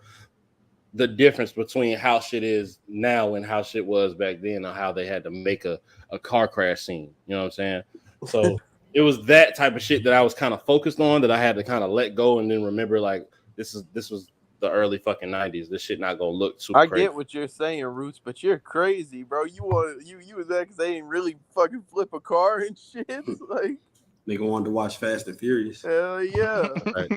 the difference between how shit is now and how shit was back then, or how they had to make a car crash scene. You know what I'm saying? So it was that type of shit that I was kind of focused on, that I had to kind of let go and then remember like this was the early fucking 90s. This shit not gonna look super I crazy. get what you're saying, Roots, but you're crazy, bro. You was that because they didn't really fucking flip a car and shit. Like, Nigga wanted to watch Fast and Furious. hell yeah. Right.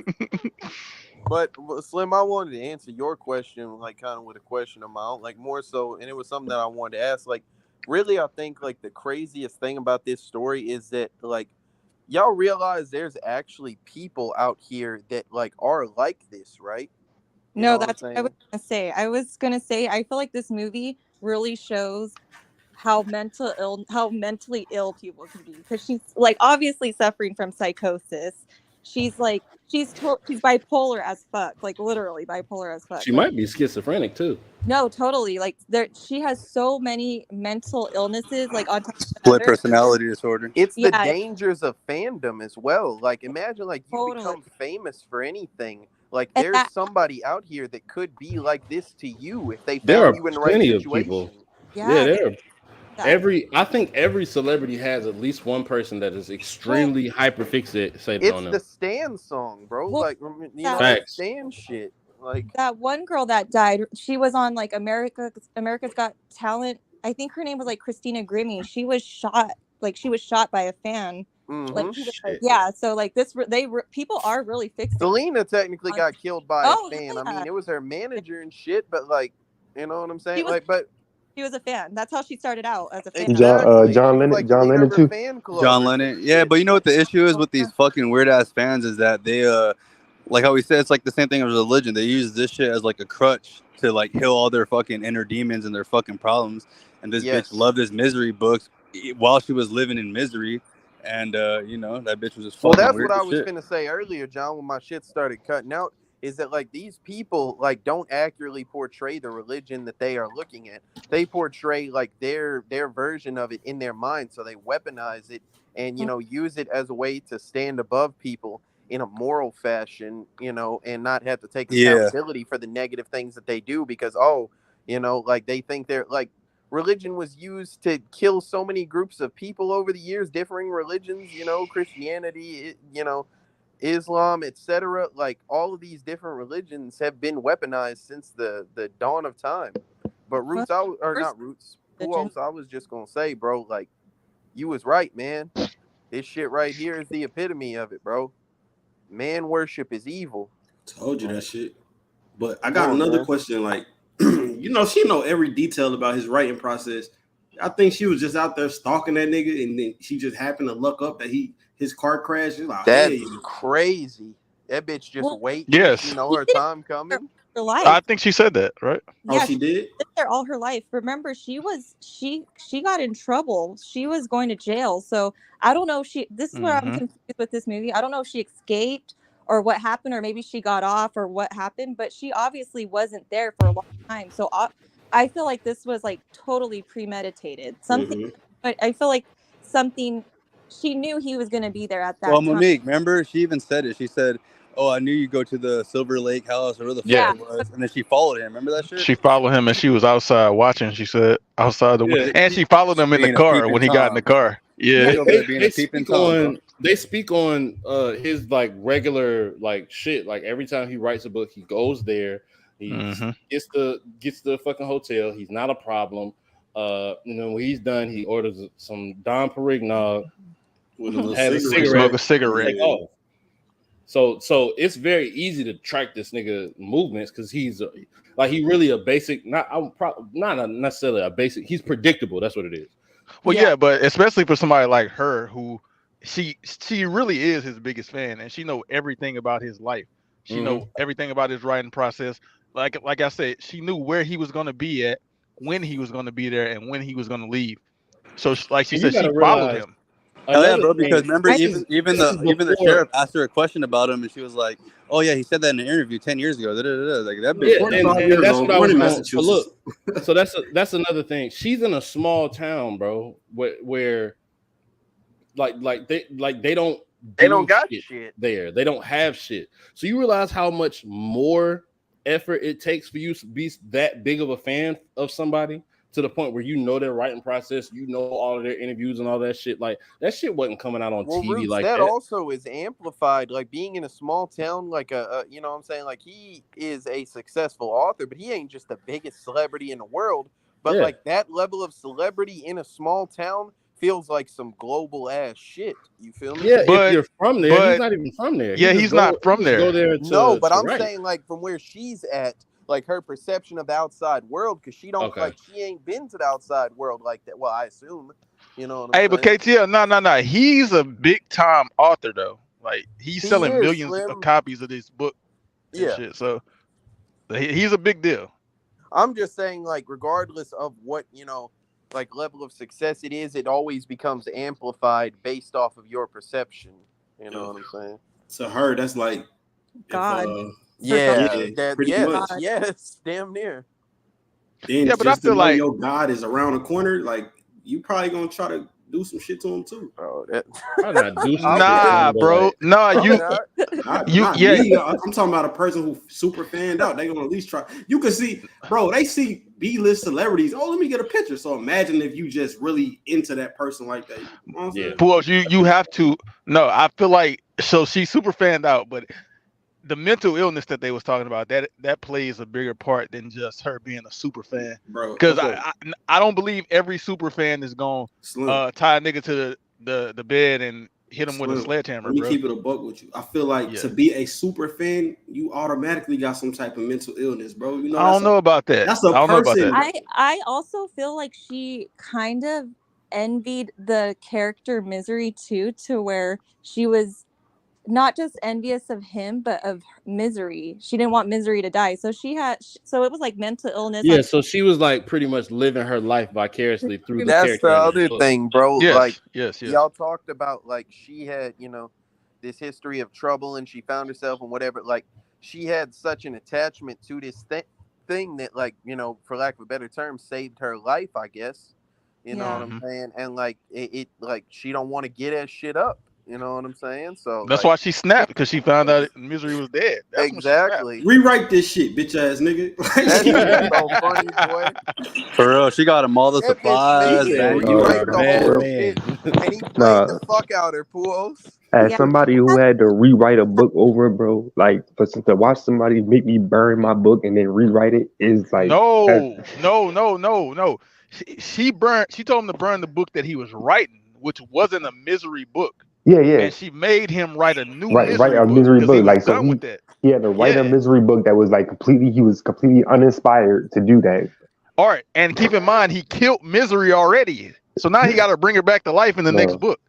But Slim, I wanted to answer your question, like kind of with a question of my own, like more so, and it was something that I wanted to ask. Like, really, I think like the craziest thing about this story is that like y'all realize there's actually people out here that like are like this, right? You know No, what I'm that's what I saying? was gonna say. I was gonna say I feel like this movie really shows how mentally ill people can be, because she's like obviously suffering from psychosis. She's like she's bipolar as fuck, like literally bipolar as fuck. She Like might be schizophrenic too. no, totally. Like she has so many mental illnesses like on top of Split another. personality disorder. It's the Yeah, dangers of fandom as well. Like, imagine like you totally. become famous for anything. Like, And there's that somebody out here that could be like this to you if they There found are you in the right plenty of situation. people. yeah, Yeah, there are. I think every celebrity has at least one person that is extremely hyper fixated It's on them. the Stan song, bro. Well, Like, you know, Facts. Stan shit. Like that one girl that died, she was on like America's Got Talent. I think her name was like Christina Grimmie. She was shot by a fan. Like, he was like, yeah, so like this people are really fixated. Selena technically got killed by a fan. Yeah. I mean, it was her manager and shit, but like, you know what I'm saying? She was a fan. That's how she started out, as a fan. John Lennon too. John Lennon. Yeah, but you know what the issue is with these fucking weird ass fans is that they like how we said, it's like the same thing as religion. They use this shit as like a crutch to like heal all their fucking inner demons and their fucking problems. And this bitch loved his misery books while she was living in misery. And you know, that bitch was just fucking that's weird what I was shit. gonna say earlier, John, when my shit started cutting out, is that like these people like don't accurately portray the religion that they are looking at. They portray like their version of it in their mind, so they weaponize it and, you know, use it as a way to stand above people in a moral fashion, you know, and not have to take accountability for the negative things that they do because, you know, like they think they're like, religion was used to kill so many groups of people over the years, differing religions, you know, Christianity, you know, Islam, etc. Like all of these different religions have been weaponized since the dawn of time. But not Roots. Who else? I was just gonna say, bro, like you was right, man. This shit right here is the epitome of it, bro. Man worship is evil. Told you that shit. But I got another question. Like, you know, she know every detail about his writing process. I think she was just out there stalking that nigga, and then she just happened to look up that his car crashed. Like, that's crazy. That bitch just wait. Yes. You know her time coming. Her life. I think she said that, right? Yeah, she did? She lived there all her life. Remember, she got in trouble. She was going to jail. So I don't know if this is where I'm confused with this movie. I don't know if she escaped or what happened, or maybe she got off or what happened, but she obviously wasn't there for a long time. So I feel like this was like totally premeditated. But I feel like she knew he was going to be there at that time. Monique, remember, she even said it. She said, "Oh, I knew you'd go to the Silver Lake house or where the fuck it was," and then she followed him. Remember that shit? She followed him, and she was outside watching. She said outside the window, and she followed him in the car when he got in the car. Yeah, they speak on his like regular like shit. Like every time he writes a book, he goes there. He gets the fucking hotel. He's not a problem. You know, when he's done, he orders some Dom Perignon with a cigarette. Smoke a cigarette. So it's very easy to track this nigga movements because he's he really a basic, not necessarily a basic. He's predictable. That's what it is. Well, yeah, but especially for somebody like her, who she really is his biggest fan, and she know everything about his life. She know everything about his writing process. Like I said, she knew where he was going to be at, when he was going to be there, and when he was going to leave. So, like she said, she followed him. Yeah, bro. Because remember, even the sheriff asked her a question about him, and she was like, "Oh yeah, he said that in an interview 10 years ago." Like that. And that's what I was going. Look, so that's another thing. She's in a small town, bro, where they don't got shit there. They don't have shit. So you realize how much more effort it takes for you to be that big of a fan of somebody, to the point where you know their writing process, you know all of their interviews and all that shit. Like that shit wasn't coming out on TV Roots, like that. That also is amplified, like being in a small town, like you know what I'm saying? Like he is a successful author, but he ain't just the biggest celebrity in the world. But like that level of celebrity in a small town feels like some global ass shit. You feel me? Yeah, but if you're from there, he's not even from there. Yeah, he's not from there. No, but I'm saying like from where she's at, like her perception of the outside world, because she don't like she ain't been to the outside world like that. Well, I assume, you know. What I'm saying? But KTL, no, he's a big time author though. Like he's selling millions of copies of this book. And shit. So he's a big deal. I'm just saying, like, regardless of what, you know, like level of success it is, it always becomes amplified based off of your perception. You know what I'm saying? To her, that's like God. Yes, damn near. Then but I feel like your God is around the corner. Like you probably gonna try to do some shit to him too. Oh, bro. No, you. I'm talking about a person who super fanned out. They gonna at least try. You can see, bro. They see B-list celebrities. Oh, let me get a picture. So imagine if you just really into that person like that. You know what I'm saying? Pools, you have to. No, I feel like so she's super fanned out, but the mental illness that they was talking about that plays a bigger part than just her being a super fan. Bro, Because I don't believe every super fan is gonna tie a nigga to the bed and hit him with a sledgehammer. Let me bro. keep it a buck with you. I feel like to be a super fan, you automatically got some type of mental illness, bro. You know, I don't know about that. That's a I don't know about person. that. I also feel like she kind of envied the character Misery too, to where she was not just envious of him, but of Misery. She didn't want Misery to die, so so it was like mental illness. Yeah, so she was like pretty much living her life vicariously through the That's character. the other thing, bro. Yes, like, yes. Y'all talked about like she had, this history of trouble, and she found herself and whatever. Like, she had such an attachment to this thing that, like, for lack of a better term, saved her life, I guess. You know what I'm saying? And like it like she don't want to get that shit up. You know what I'm saying? So that's why she snapped, because she found out Misery was dead. That's exactly. Rewrite this shit, bitch ass nigga. That shit is so funny, boy. For real, she got him all the supplies. Rewrite the whole shit, and he played the fuck out her, Pools. As somebody who had to rewrite a book over, bro, like to watch somebody make me burn my book and then rewrite it is like no. She told him to burn the book that he was writing, which wasn't a Misery book. Yeah. And she made him write a new misery book. Like, so he had to write a misery book that was like he was completely uninspired to do that. All right, and keep in mind he killed Misery already, so now he got to bring her back to life in the next book.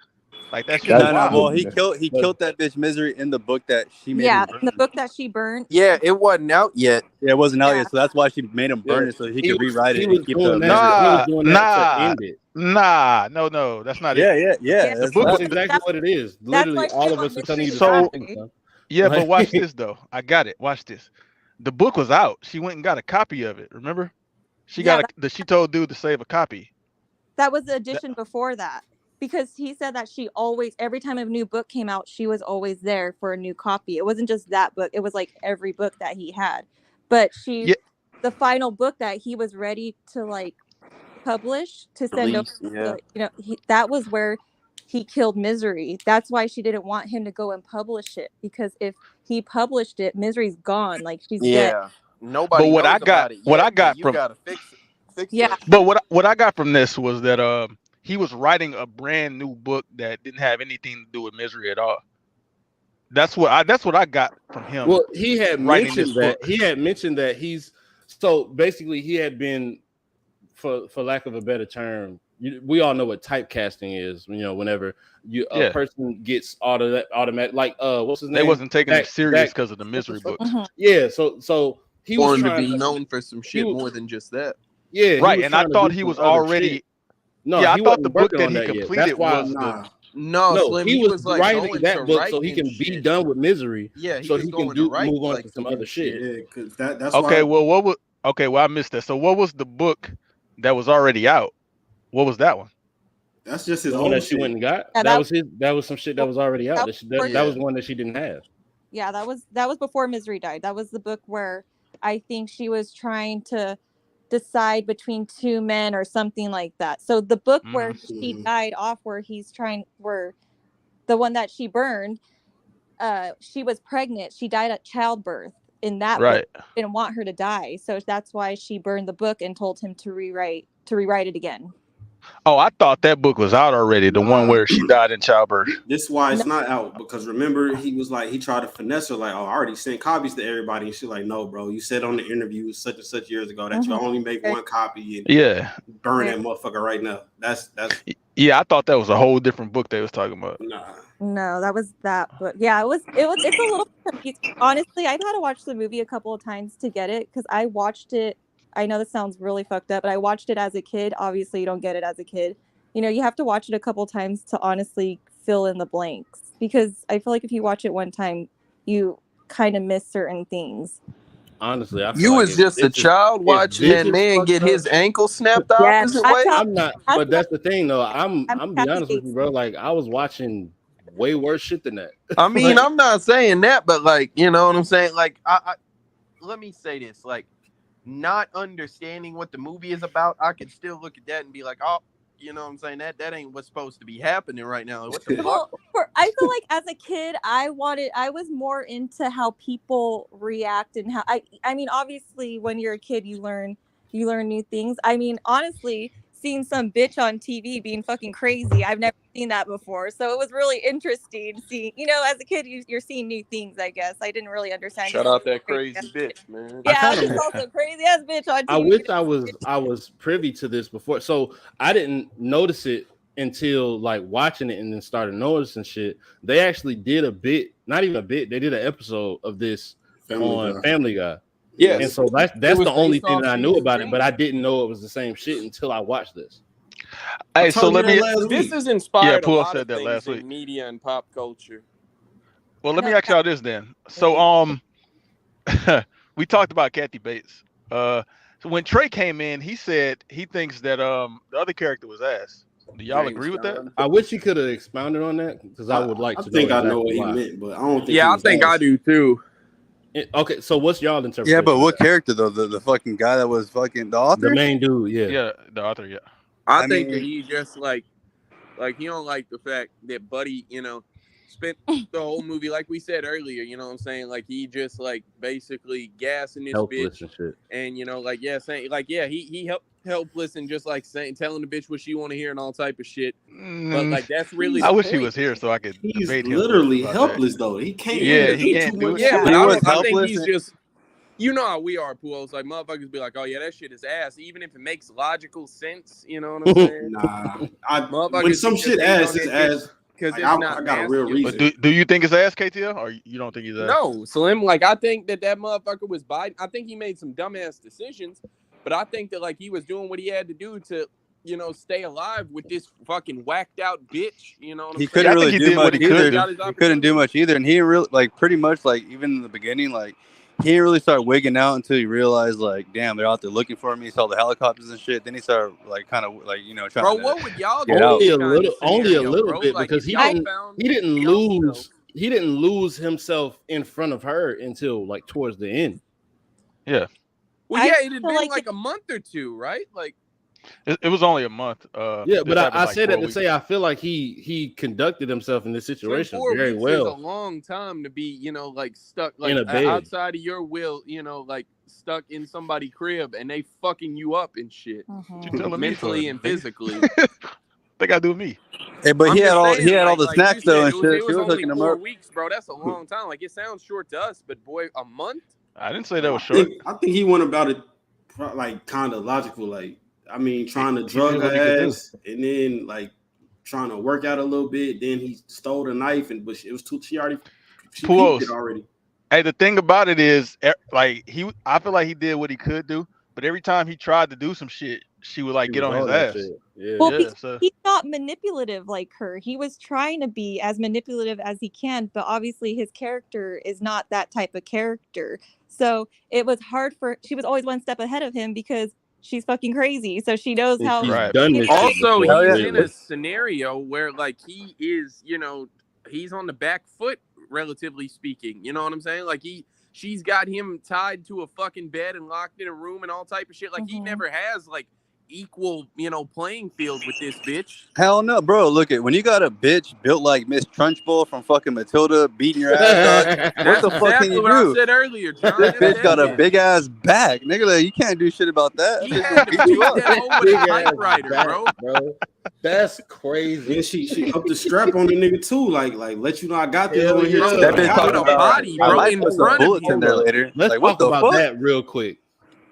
Like that shit. Well, he killed that bitch Misery in the book that she made. Yeah, in the book that she burned. Yeah, it wasn't out yet. Yeah, it wasn't out yet, so that's why she made him burn it so he could rewrite it and keep the No, that's not it. Yeah. That's exactly what it is. Literally, all of us are telling you the same thing. Yeah, but watch this though. I got it. Watch this. The book was out. She went and got a copy of it. Remember? She told dude to save a copy. That was the edition before that. Because he said that she always, every time a new book came out, she was always there for a new copy. It wasn't just that book. It was like every book that he had. But the final book that he was ready to like publish to send over, that was where he killed Misery. That's why she didn't want him to go and publish it. Because if he published it, Misery's gone. Like she's dead. Nobody knows about it yet, what I got you from gotta fix it. Yeah. But what I got from this was that he was writing a brand new book that didn't have anything to do with Misery at all. That's what I got from him. Well, he had mentioned that he's so basically he had been, for lack of a better term, we all know what typecasting is. Whenever a person gets automatic, like what's his name? They wasn't taking it serious because of the Misery books. Yeah, so he was trying to be known for some shit more than just that. Yeah, right. And I thought he was already. No, I thought the book that he completed was Slim, he was like writing that book so he can be done with Misery. Yeah, so he can move on to some other shit. Yeah, because that's okay. Why... Well, I missed that. So what was the book that was already out? What was that one? That's just his own that she went and got. Yeah, that was some shit that was already out. That was one that she didn't have. Yeah, that was before Misery died. That was the book where I think she was trying to decide between two men or something like that. So the book where she died off, where the one that she burned, she was pregnant. She died at childbirth in that book. Didn't want her to die. So that's why she burned the book and told him to rewrite it again. Oh, I thought that book was out already. The one where she died in childbirth. This is why it's not out, because remember he was like, he tried to finesse her like, oh, I already sent copies to everybody, and she's like, no, bro, you said on the interview such and such years ago that you only make one copy and burn that motherfucker right now. That's I thought that was a whole different book they was talking about. No, that was that book. Yeah, it's a little confused. Honestly, I've had to watch the movie a couple of times to get it, because I watched it. I know this sounds really fucked up, but I watched it as a kid. Obviously, you don't get it as a kid. You have to watch it a couple times to honestly fill in the blanks, because I feel like if you watch it one time, you kind of miss certain things. Honestly, I feel you like was just a child watching that man get his ankle snapped off. Yes, I'm not, but that's the thing, though. I'm be honest with you, bro. Like, I was watching way worse shit than that. I mean, I'm not saying that, but like, you know what I'm saying? Like, I let me say this, like, not understanding what the movie is about, I could still look at that and be like, oh, you know what I'm saying? That ain't what's supposed to be happening right now. What the fuck? Well, I feel like as a kid, I was more into how people react and how I mean, obviously, when you're a kid, you learn new things. I mean, honestly, seeing some bitch on TV being fucking crazy, I've never seen that before. So it was really interesting seeing, as a kid, you're seeing new things. I guess I didn't really understand. Shout out that crazy bitch, man. Yeah, I kinda- just saw some crazy ass bitch on TV. I wish I was privy to this before. So I didn't notice it until like watching it and then started noticing shit. They actually did a bit, not even a bit, they did an episode of this on Family Guy. Yes. And so that's was the only based thing off that I knew season about 3. it, but I didn't know it was the same shit until I watched this. Hey, so let me. This has inspired a Pooh lot said of that things last in week. media and pop culture. Well, let me ask y'all this then. So, we talked about Kathy Bates. So when Trey came in, he said he thinks that the other character was ass. Do y'all agree with that? I wish he could have expounded on that because I would like to think know I know exactly what why. he meant, but I don't think. Yeah, I think I do too. Okay, so what's y'all interpretation? Yeah, but what character though? The fucking guy that was fucking the author? The main dude, yeah. Yeah, the author, yeah. I think that he just like he don't like the fact that Buddy, spent the whole movie, like we said earlier, you know what I'm saying? Like he just like basically gassing this Helpless bitch and shit. and saying he helpless and just like telling the bitch what she want to hear and all type of shit. But like that's really I the wish he point. was here so I could He's debate him. literally about helpless that. though. He can't. Yeah, he can't do it. Yeah, but He I was think helpless he's and- just. You know how we are, Pools. Like motherfuckers be like, "Oh yeah, that shit is ass," even if it makes logical sense. You know what I'm saying? Nah, when some shit ass is ass, because like, it's not. I got a real masculine. reason. But do you think it's ass, KTL, or you don't think he's ass? No, Slim. Like I think that motherfucker was Biden. I think he made some dumbass decisions, but I think that like he was doing what he had to do to, stay alive with this fucking whacked out bitch. You know what I'm He saying? couldn't I think really he do did what much he could either. do. He couldn't do much either, and he really like pretty much like even in the beginning like. He didn't really start wigging out until he realized, like, damn, they're out there looking for me. He saw the helicopters and shit. Then he started, like, kind of, like, trying Bro, to what would y'all get do? out. Only a little bit Like, because if he y'all didn't found he didn't y'all lose he didn't lose himself in front of her until like towards the end. Yeah. Well, yeah, it had been like like a month or two, right? Like, it was only a month. Yeah, but I like said 4 that to weeks. say I feel like he conducted himself in this situation 4 very weeks is a well. long time to be, like stuck, like In a bed. outside of your will, like stuck in somebody's crib and they fucking you up and shit, You telling me mentally for, and nigga? physically. They got to do with me. Hey, but I'm he had just all saying, he had all the like you snacks though said, and shit. It She was was only hooking him 4 up. weeks, bro. That's a long time. Like it sounds short to us, but boy, a month. I didn't say that was short. I think he went about it like kind of logical. Like, I mean, trying to He drug did what he her could do. ass and then like trying to work out a little bit. Then he stole the knife but it was too. She peeped it already. Hey, the thing about it is, like I feel like he did what he could do, but every time he tried to do some shit, she would like He get was on his on that ass. shit. Yeah. Well, Yeah, because so he's not manipulative like her. He was trying to be as manipulative as he can, but obviously his character is not that type of character. So it was hard she was always one step ahead of him because she's fucking crazy. So she knows And how. she's Right. done this shit Also, before, he's clearly. in a scenario where like he is, he's on the back foot, relatively speaking. You know what I'm saying? Like she's got him tied to a fucking bed and locked in a room and all type of shit. Like he never has like equal, playing field with this bitch. Hell no, bro. Look at when you got a bitch built like Miss Trunchbull from fucking Matilda beating your ass. Dog, what That's the fuck exactly can you what I do? said earlier, John. This That's bitch got a it. big ass back, nigga. Like, you can't do shit about that. He Bitch had gonna to beat beat you up. that hoe with a typewriter, back, bro. That's crazy. Then she up the strap on the nigga too, like let you know I got this Hell over here. yeah. too. That bitch With talking a about body, I bro, might in put some front of bullets you. in there later. Let's Like, what talk the about fuck? that real quick.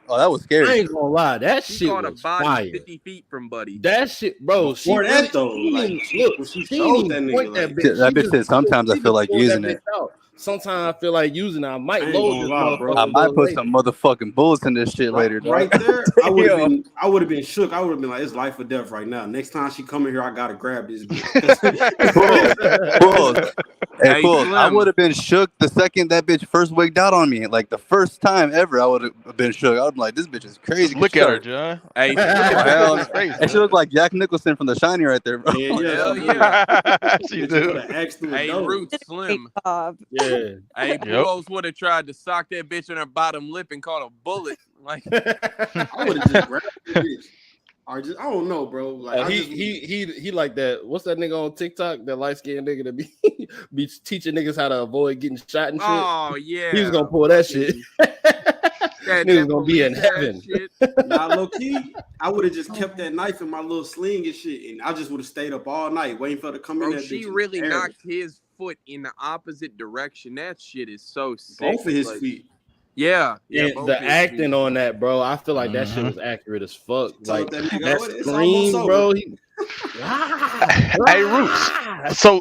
Oh, that was I scary. ain't gonna lie, that She shit caught a was body fire. 50 feet from Buddy. That shit, bro. Before that though, like when she showed that nigga, point that like, bitch. That She bitch just- said sometimes I she feel just like pulled using that it. bitch out. Sometimes I feel like using it. I might I ain't load gonna this lie, bro. motherfucker. I a might little put later. some motherfucking bullets in this shit later, dog. Right there, I would Damn. have been shook. I would have been like, it's life or death right now. Next time she come in here, I gotta grab this bitch. Pulls. Hey, Hey, Pulls, I Slim. would have been shook the second that bitch first wigged out on me. Like the first time ever, I would have been shook. I would be like, this bitch is crazy. look at her, John. Hey, Look at Oh, hell her face. And she looked like Jack Nicholson from The Shining right there, bro. Yeah, hell she yeah. She Bitch, do. could have asked through a Hey, door. Roots Did a great Slim. job. Yeah. Hey, Puos would have tried to sock that bitch in her bottom lip and caught a bullet. Like, I would have just grabbed the bitch. Or just, I don't know, bro. Like he like that. What's that nigga on TikTok? That light skinned nigga that be teaching niggas how to avoid getting shot and shit. oh yeah, He was gonna pull that shit. Niggas gonna be in heaven. Nah, low key, I would have just kept that knife in my little sling and shit, and I just would have stayed up all night waiting for her to come in. Bro, That she bitch really and knocked his foot in the opposite direction. That shit is so sick. both of his feet. Yeah, And both the his acting feet. on that, bro, I feel like that shit was accurate as fuck. Like that nigga, that it's almost scream, over. bro. Hey, Roots. So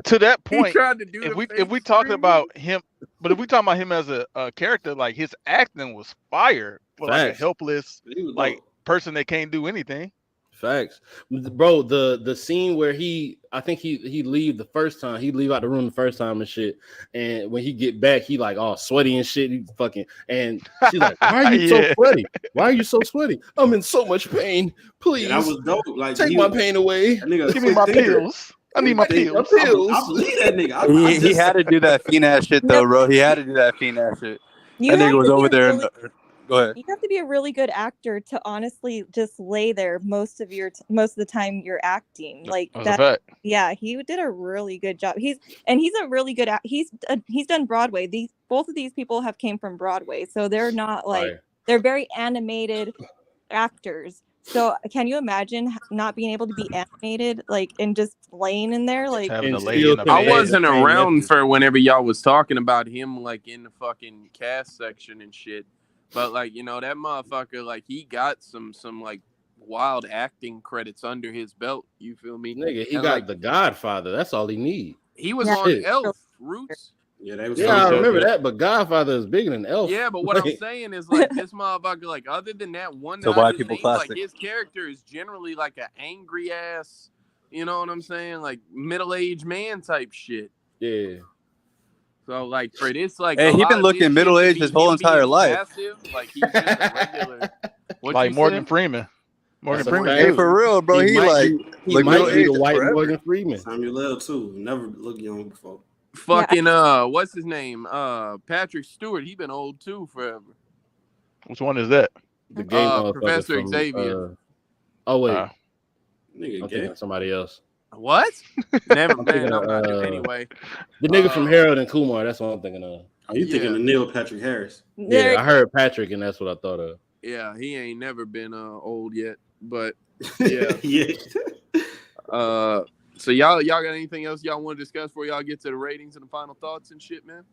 to that He point, tried to do if the we fake talking scream. about him, but if we talking about him as a character, like his acting was fire for like a Facts. helpless He was like dope. person that can't do anything. Facts, bro. The scene where I think he leave the first time, he leave out the room the first time and shit, and when he get back, he like all sweaty and shit. He fucking, and she's like, "Why are you so Yeah. sweaty? Why are you so sweaty? I'm in so much pain. Please, Yeah, that was dope. Like take he my was- pain away. That nigga a Give me quick my thinker. pills. I need my Take my pills. pills." I believe that nigga. He had to do that fiend ass shit though, bro. He had to do that fiend ass shit. You That have nigga was to be over a there. really- Go ahead. You have to be a really good actor to honestly just lay there most of the time you're acting like That's a that. fact. Yeah, he did a really good job. He's a really good he's done Broadway. Both of these people have came from Broadway, so they're not like Right. they're very animated actors. So can you imagine not being able to be animated like and just laying in there like Having to And lay still in a convey I the bed. wasn't same around message. for whenever y'all was talking about him like in the fucking cast section and shit. But like, you know, that motherfucker, like he got some like wild acting credits under his belt. You feel me? Nigga, he And, got like, The Godfather. That's all he need. he was Yeah. on Shit. Elf Roots. Yeah, they was Yeah, I so remember good. that, but Godfather is bigger than Elf. Yeah, but what I'm saying is like this motherfucker, like other than that one It's a that I white just people named, like classic. his character is generally like an angry ass, you know what I'm saying? Like middle-aged man type shit. Yeah. So like for this, like Hey, a he lot been of looking this shit to middle-aged be his whole him entire being life. passive, like he's just a regular. What Like you Morgan said? Freeman. Morgan That's a Freeman fact. Hey, too. for real, bro. He might like be, he look might be middle-aged the white forever. Morgan Freeman. Samuel L. too. Never looked young before. Fucking what's his name? Patrick Stewart. He been old too forever. Which one is that? The gay motherfucker Professor from, Xavier. oh wait, Uh, Nigga, I'm gay. thinking of somebody else. What? Never I'm been. thinking I'm not of, anyway. The nigga from Harold and Kumar. That's what I'm thinking of. Are you thinking of Neil Patrick Harris? there- Yeah, I heard Patrick, and that's what I thought of. Yeah, he ain't never been old yet. But yeah. Yeah. So y'all got anything else y'all want to discuss before y'all get to the ratings and the final thoughts and shit, man?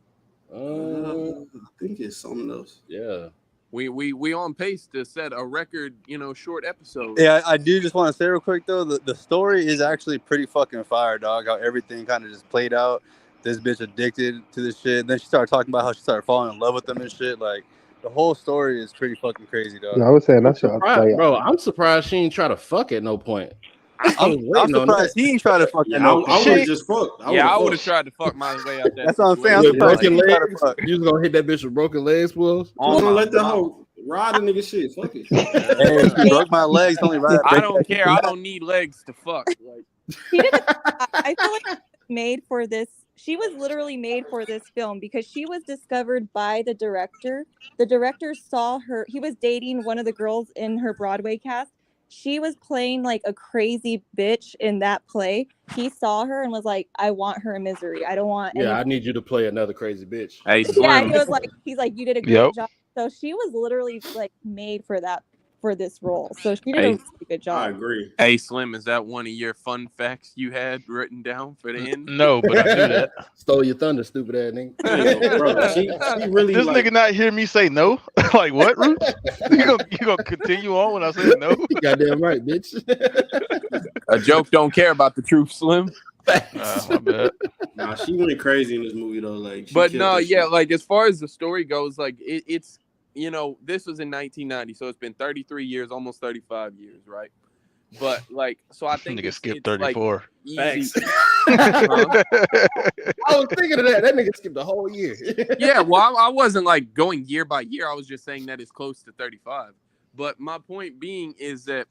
I think it's something else. Yeah. We on pace to set a record, short episode. Yeah, I do just want to say real quick though, the story is actually pretty fucking fire, dog. How everything kind of just played out. This bitch addicted to this shit. And then she started talking about how she started falling in love with them and shit. Like the whole story is pretty fucking crazy, dog. Yeah, I was saying that's Bro, I'm surprised she ain't try to fuck at no point. I'm surprised he ain't trying to fuck Yeah, that. I would have just fucked. I would have tried to fuck my way out that. That's what I'm saying. I'm With surprised he broken ain't trying to legs, fuck. you was gonna hit that bitch with broken legs, Wills? On Don't my let that mouth. hoe ride a nigga shit. Fuck it. Hey, she broke my legs. Only right. I don't care. I don't need legs to fuck. Like, she didn't, I feel like she was made for this. She was literally made for this film because she was discovered by the director. The director saw her. He was dating one of the girls in her Broadway cast. She was playing like a crazy bitch in that play. He saw her and was like, "I want her in Misery. I don't want." Yeah, I need you to play another crazy bitch. hey, Yeah, Slim. he was like, he's like, "You did a great Yep. job." So she was literally like made for this role. So she did a Hey. really good job. I agree. Hey, Slim, is that one of your fun facts you had written down for the end? No, but I knew that. Stole your thunder, stupid ass nigga. Yeah, bro, she really This like, nigga not hear me say no. Like what, Roots? You gonna continue on when I say no? Goddamn right, bitch. A joke don't care about the truth, Slim. My bad. Nah, she went crazy in this movie though. Like, she But killed no, that yeah, shit. like as far as the story goes, like it's this was in 1990, so it's been 33 years, almost 35 years, right? But like, so I think Nigga skipped it's, like, 34. easy. Thanks. Huh? I was thinking of that. That nigga skipped the whole year. Yeah, well, I wasn't like going year by year. I was just saying that it's close to 35. But my point being is that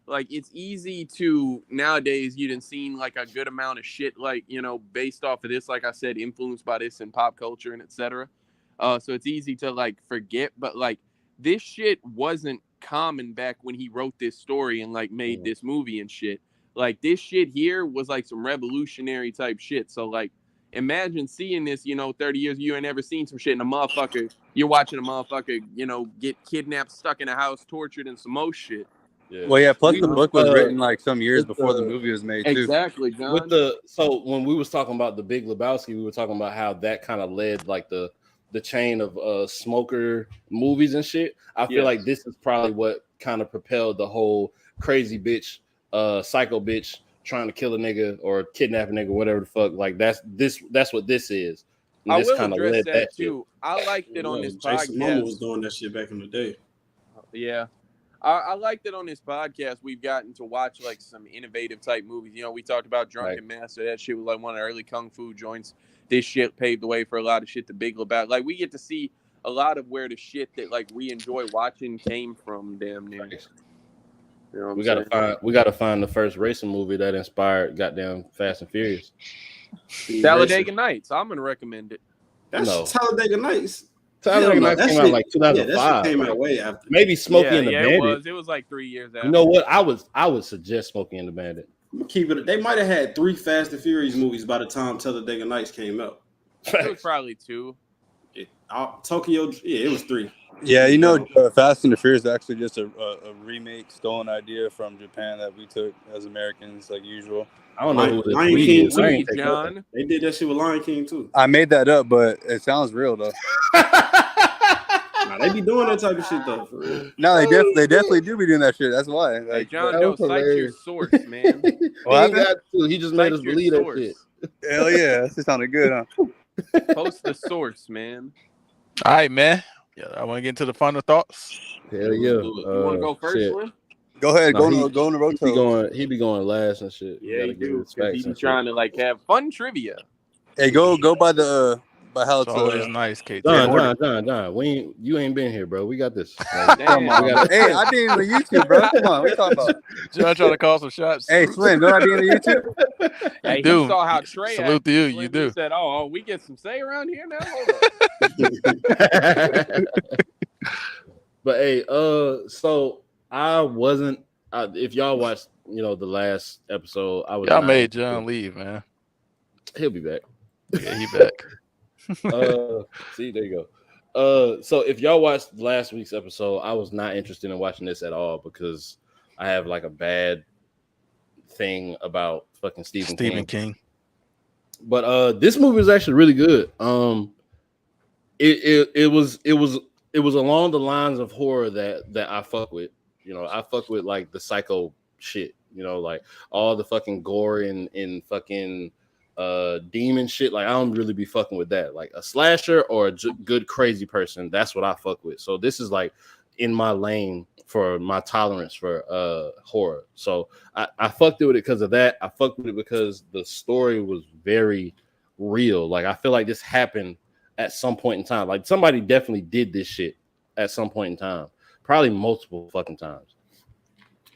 like it's easy to nowadays you done seen like a good amount of shit like based off of this, like I said, influenced by this in pop culture and etc. So it's easy to like forget, but like this shit wasn't common back when he wrote this story and like made this movie and shit. Like this shit here was like some revolutionary type shit. So like imagine seeing this, 30 years you ain't never seen some shit, and a motherfucker, you're watching a motherfucker, get kidnapped, stuck in a house, tortured, and some more shit. Yeah. Well, yeah. Plus, the book was written like some years before the the- movie was made too. Exactly, John. So when we was talking about the Big Lebowski, we were talking about how that kind of led like the chain of smoker movies and shit. I feel like this is probably what kind of propelled the whole crazy bitch, psycho bitch trying to kill a nigga or kidnap a nigga, whatever the fuck. Like that's what this is. And I this will kind of address led that shit. too. I liked it on this Jason Momoa was podcast. doing that shit back in the day. Yeah. I liked it on this podcast. We've gotten to watch like some innovative type movies. We talked about Drunken Master. That shit was like one of the early kung fu joints. This shit paved the way for a lot of shit. The Big Lebowski. Like we get to see a lot of where the shit that like we enjoy watching came from. Damn near. We gotta find the first racing movie that inspired goddamn Fast and Furious. Talladega Nights. I'm gonna recommend it. That's Talladega Nights. Talladega Nights came out like 2005. Yeah, that shit came out way after. Maybe Smokey and the Bandit. It was like 3 years after. You know what? I would suggest Smokey and the Bandit. Keep it. They might have had 3 Fast and Furious movies by the time Talladega Nights came out. It was probably 2. Tokyo. Yeah, it was 3. Yeah, Fast and the Furious is actually just a remake, stolen idea from Japan that we took as Americans, like usual. I don't know who this Lion we King is. too, John. They did that shit with Lion King too. I made that up, but it sounds real though. Nah, they be doing that type of shit though, for real. No, they definitely do be doing that shit. That's why. Hey, Like, John, that don't was cite your hilarious. source, man. He just made us Cite your believe that source. shit. hell yeah, that shit sounded good, huh? Post the source, man. All right, man. Yeah, I want to get into the final thoughts. Hell yeah. You want to go first, shit. Slim? Go ahead, No, go on the road. He be going last and shit. Yeah, he do. He be trying to like have fun trivia. Hey, go by the by how It's always nice, KT. Don, you ain't been here, bro. We got this. Damn. Hey, I be in the YouTube, bro. Come on, what you talking about? John trying to call some shots. Hey, Slim, don't I be in the YouTube? Hey, he do. saw how Trey Salute to you. Slim, You do. He said, "Oh, we get some say around here now." Hold up. But hey, so I wasn't. If y'all watched, the last episode, I was. Y'all made John leave, man. He'll be back. Yeah, he back. See, there you go. So if y'all watched last week's episode, I was not interested in watching this at all because I have like a bad thing about fucking Stephen King. But this movie is actually really good. It was along the lines of horror that I fuck with. I fuck with like the psycho shit. Like all the fucking gore and fucking demon shit. Like I don't really be fucking with that. Like a slasher or a good crazy person, that's what I fuck with. So this is like in my lane for my tolerance for horror. So I fucked with it because of that. I fucked with it because the story was very real. Like I feel like this happened at some point in time. Like somebody definitely did this shit at some point in time, probably multiple fucking times.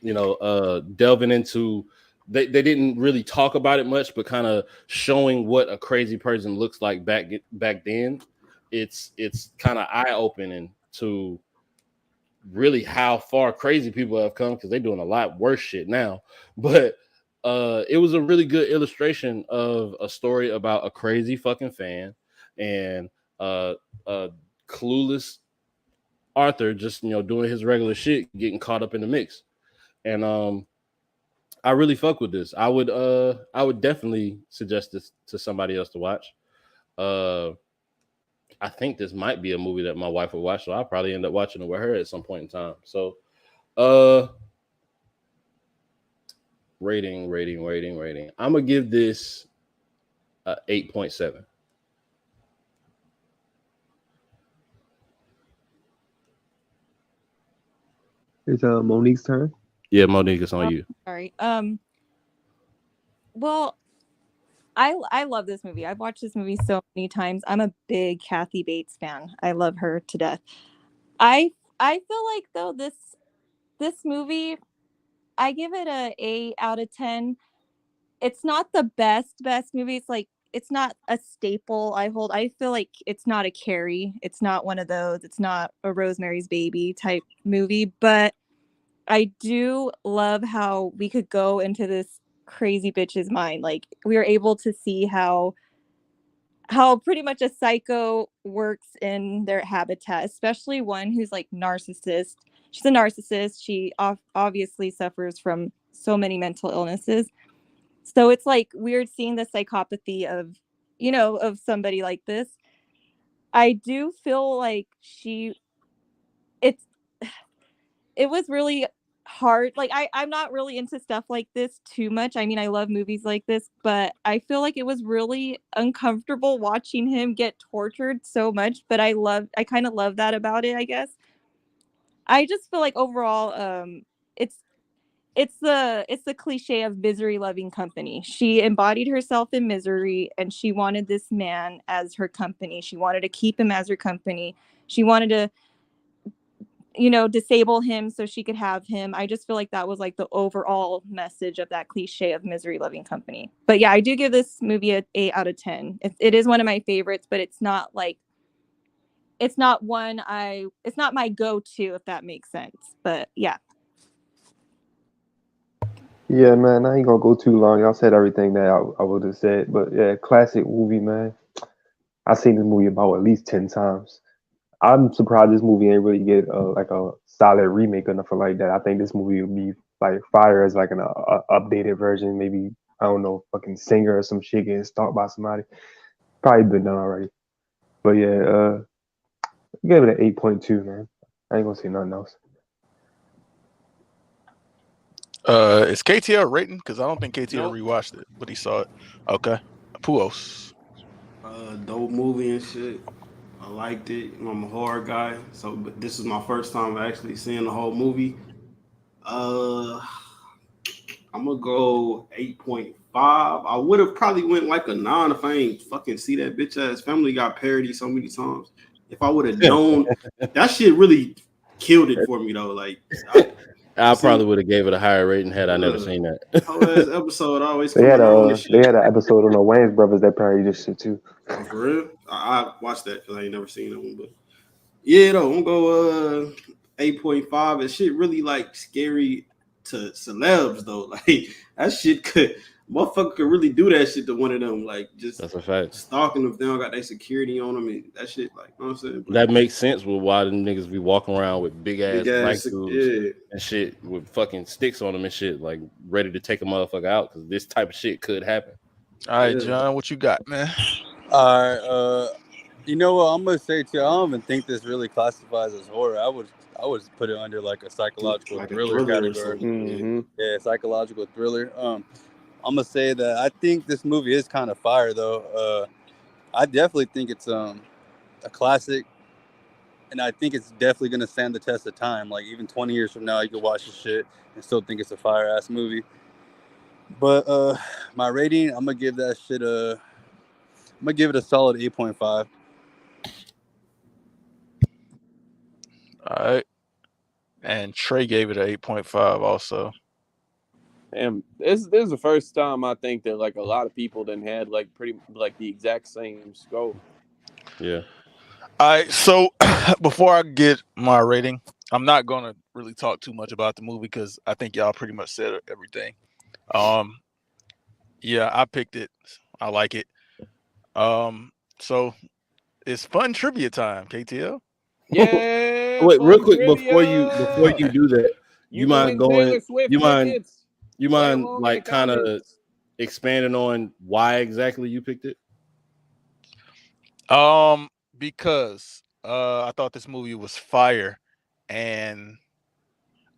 Delving into they didn't really talk about it much, but kind of showing what a crazy person looks like back then. It's kind of eye-opening to really how far crazy people have come, because they're doing a lot worse shit now. But it was a really good illustration of a story about a crazy fucking fan and clueless Arthur just doing his regular shit, getting caught up in the mix. And I really fuck with this. I would definitely suggest this to somebody else to watch. I think this might be a movie that my wife would watch, so I'll probably end up watching it with her at some point in time. So rating. I'm gonna give this 8.7. It's Monique's turn. Yeah, Monique, it's on you. Sorry. Well, I love this movie. I've watched this movie so many times. I'm a big Kathy Bates fan. I love her to death. I feel like though this movie, I give it a 8 out of 10. It's not the best movie. It's like a staple I feel like it's not a Carrie, it's not one of those, it's not a Rosemary's Baby type movie, but I do love how we could go into this crazy bitch's mind. Like we were able to see how pretty much a psycho works in their habitat, especially one who's like narcissist. She's a narcissist. She obviously suffers from so many mental illnesses. So it's like weird seeing the psychopathy of, of somebody like this. I do feel like it's it was really hard. Like I'm not really into stuff like this too much. I mean, I love movies like this, but I feel like it was really uncomfortable watching him get tortured so much. But I kind of love that about it, I guess. I just feel like overall, it's it's the cliche of misery loving company. She embodied herself in misery and she wanted this man as her company. She wanted to keep him as her company. She wanted to disable him so she could have him. I just feel like that was like the overall message of that cliche of misery loving company. But yeah, I do give this movie an 8 out of 10. It is one of my favorites, but it's not my go-to, if that makes sense. But yeah. Yeah, man, I ain't gonna go too long. Y'all said everything that I would have said, but yeah, classic movie, man. I've seen this movie about at least 10 times. I'm surprised this movie ain't really get like a solid remake or nothing like that. I think this movie would be like fire as like an updated version. Maybe I don't know, fucking singer or some shit getting stalked by somebody. Probably been done already. But yeah, give it an 8.2, man. I ain't gonna say nothing else. Is KTL rating? Because I don't think KTL Nope. rewatched it, but he saw it. Okay. Puos. Dope movie and shit. I liked it. I'm a horror guy, but this is my first time actually seeing the whole movie. I'm gonna go 8.5. I would have probably went like a 9 if I ain't fucking see that bitch ass Family Got parody so many times. If I would have known, that shit really killed it for me though. Like I probably would have gave it a higher rating had I never seen that. whole ass episode always They coming had on a and shit. they had an episode on the Wayans brothers that parodied this shit too. Oh, for real? I watched that because I ain't never seen that one. But yeah, though, I'm gonna go 8.5. And shit really like scary to celebs though. Like that shit motherfucker could really do that shit to one of them. Like just That's a fact. stalking them if they don't got their security on them and that shit. Like, you know what I'm saying? But That makes sense with why the niggas be walking around with big ass black dudes and shit with fucking sticks on them and shit, like ready to take a motherfucker out because this type of shit could happen. All right, John, what you got, man? All right, you know what I'm gonna say too? I don't even think this really classifies as horror. I would put it under like a psychological thriller category. Mm-hmm. Yeah, psychological thriller. I'm gonna say that I think this movie is kind of fire though. I definitely think it's a classic, and I think it's definitely gonna stand the test of time. Like even 20 years from now, you can watch this shit and still think it's a fire ass movie. But my rating, I'm gonna give that shit a solid 8.5. All right. And Trey gave it an 8.5 also. And this is the first time I think that like a lot of people then had like pretty like the exact same scope. Yeah. All right. So before I get my rating, I'm not gonna really talk too much about the movie because I think y'all pretty much said everything. Yeah, I picked it. I like it. So it's fun trivia time, KTL. Yeah. Wait, real quick trivia. before you do that, you mind going? You mind like kind of expanding on why exactly you picked it? Because I thought this movie was fire, and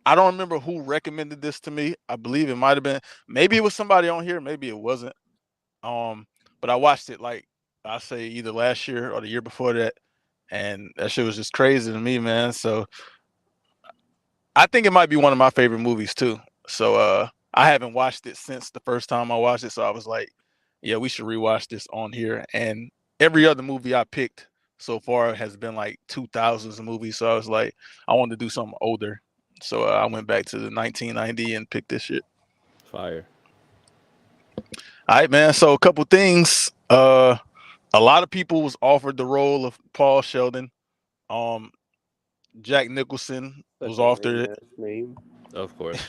I don't remember who recommended this to me. I believe it might have been, maybe it was somebody on here, maybe it wasn't. But I watched it like I say either last year or the year before that, and that shit was just crazy to me, man. So I think it might be one of my favorite movies too. So I haven't watched it since the first time I watched it. So I was like, yeah, we should rewatch this on here. And every other movie I picked so far has been like 2000s movies. So I was like, I wanted to do something older. So I went back to the 1990 and picked this shit. Fire. All right, man. So a couple things. A lot of people was offered the role of Paul Sheldon. Jack Nicholson Such was a offered lame it. ass name. Of course.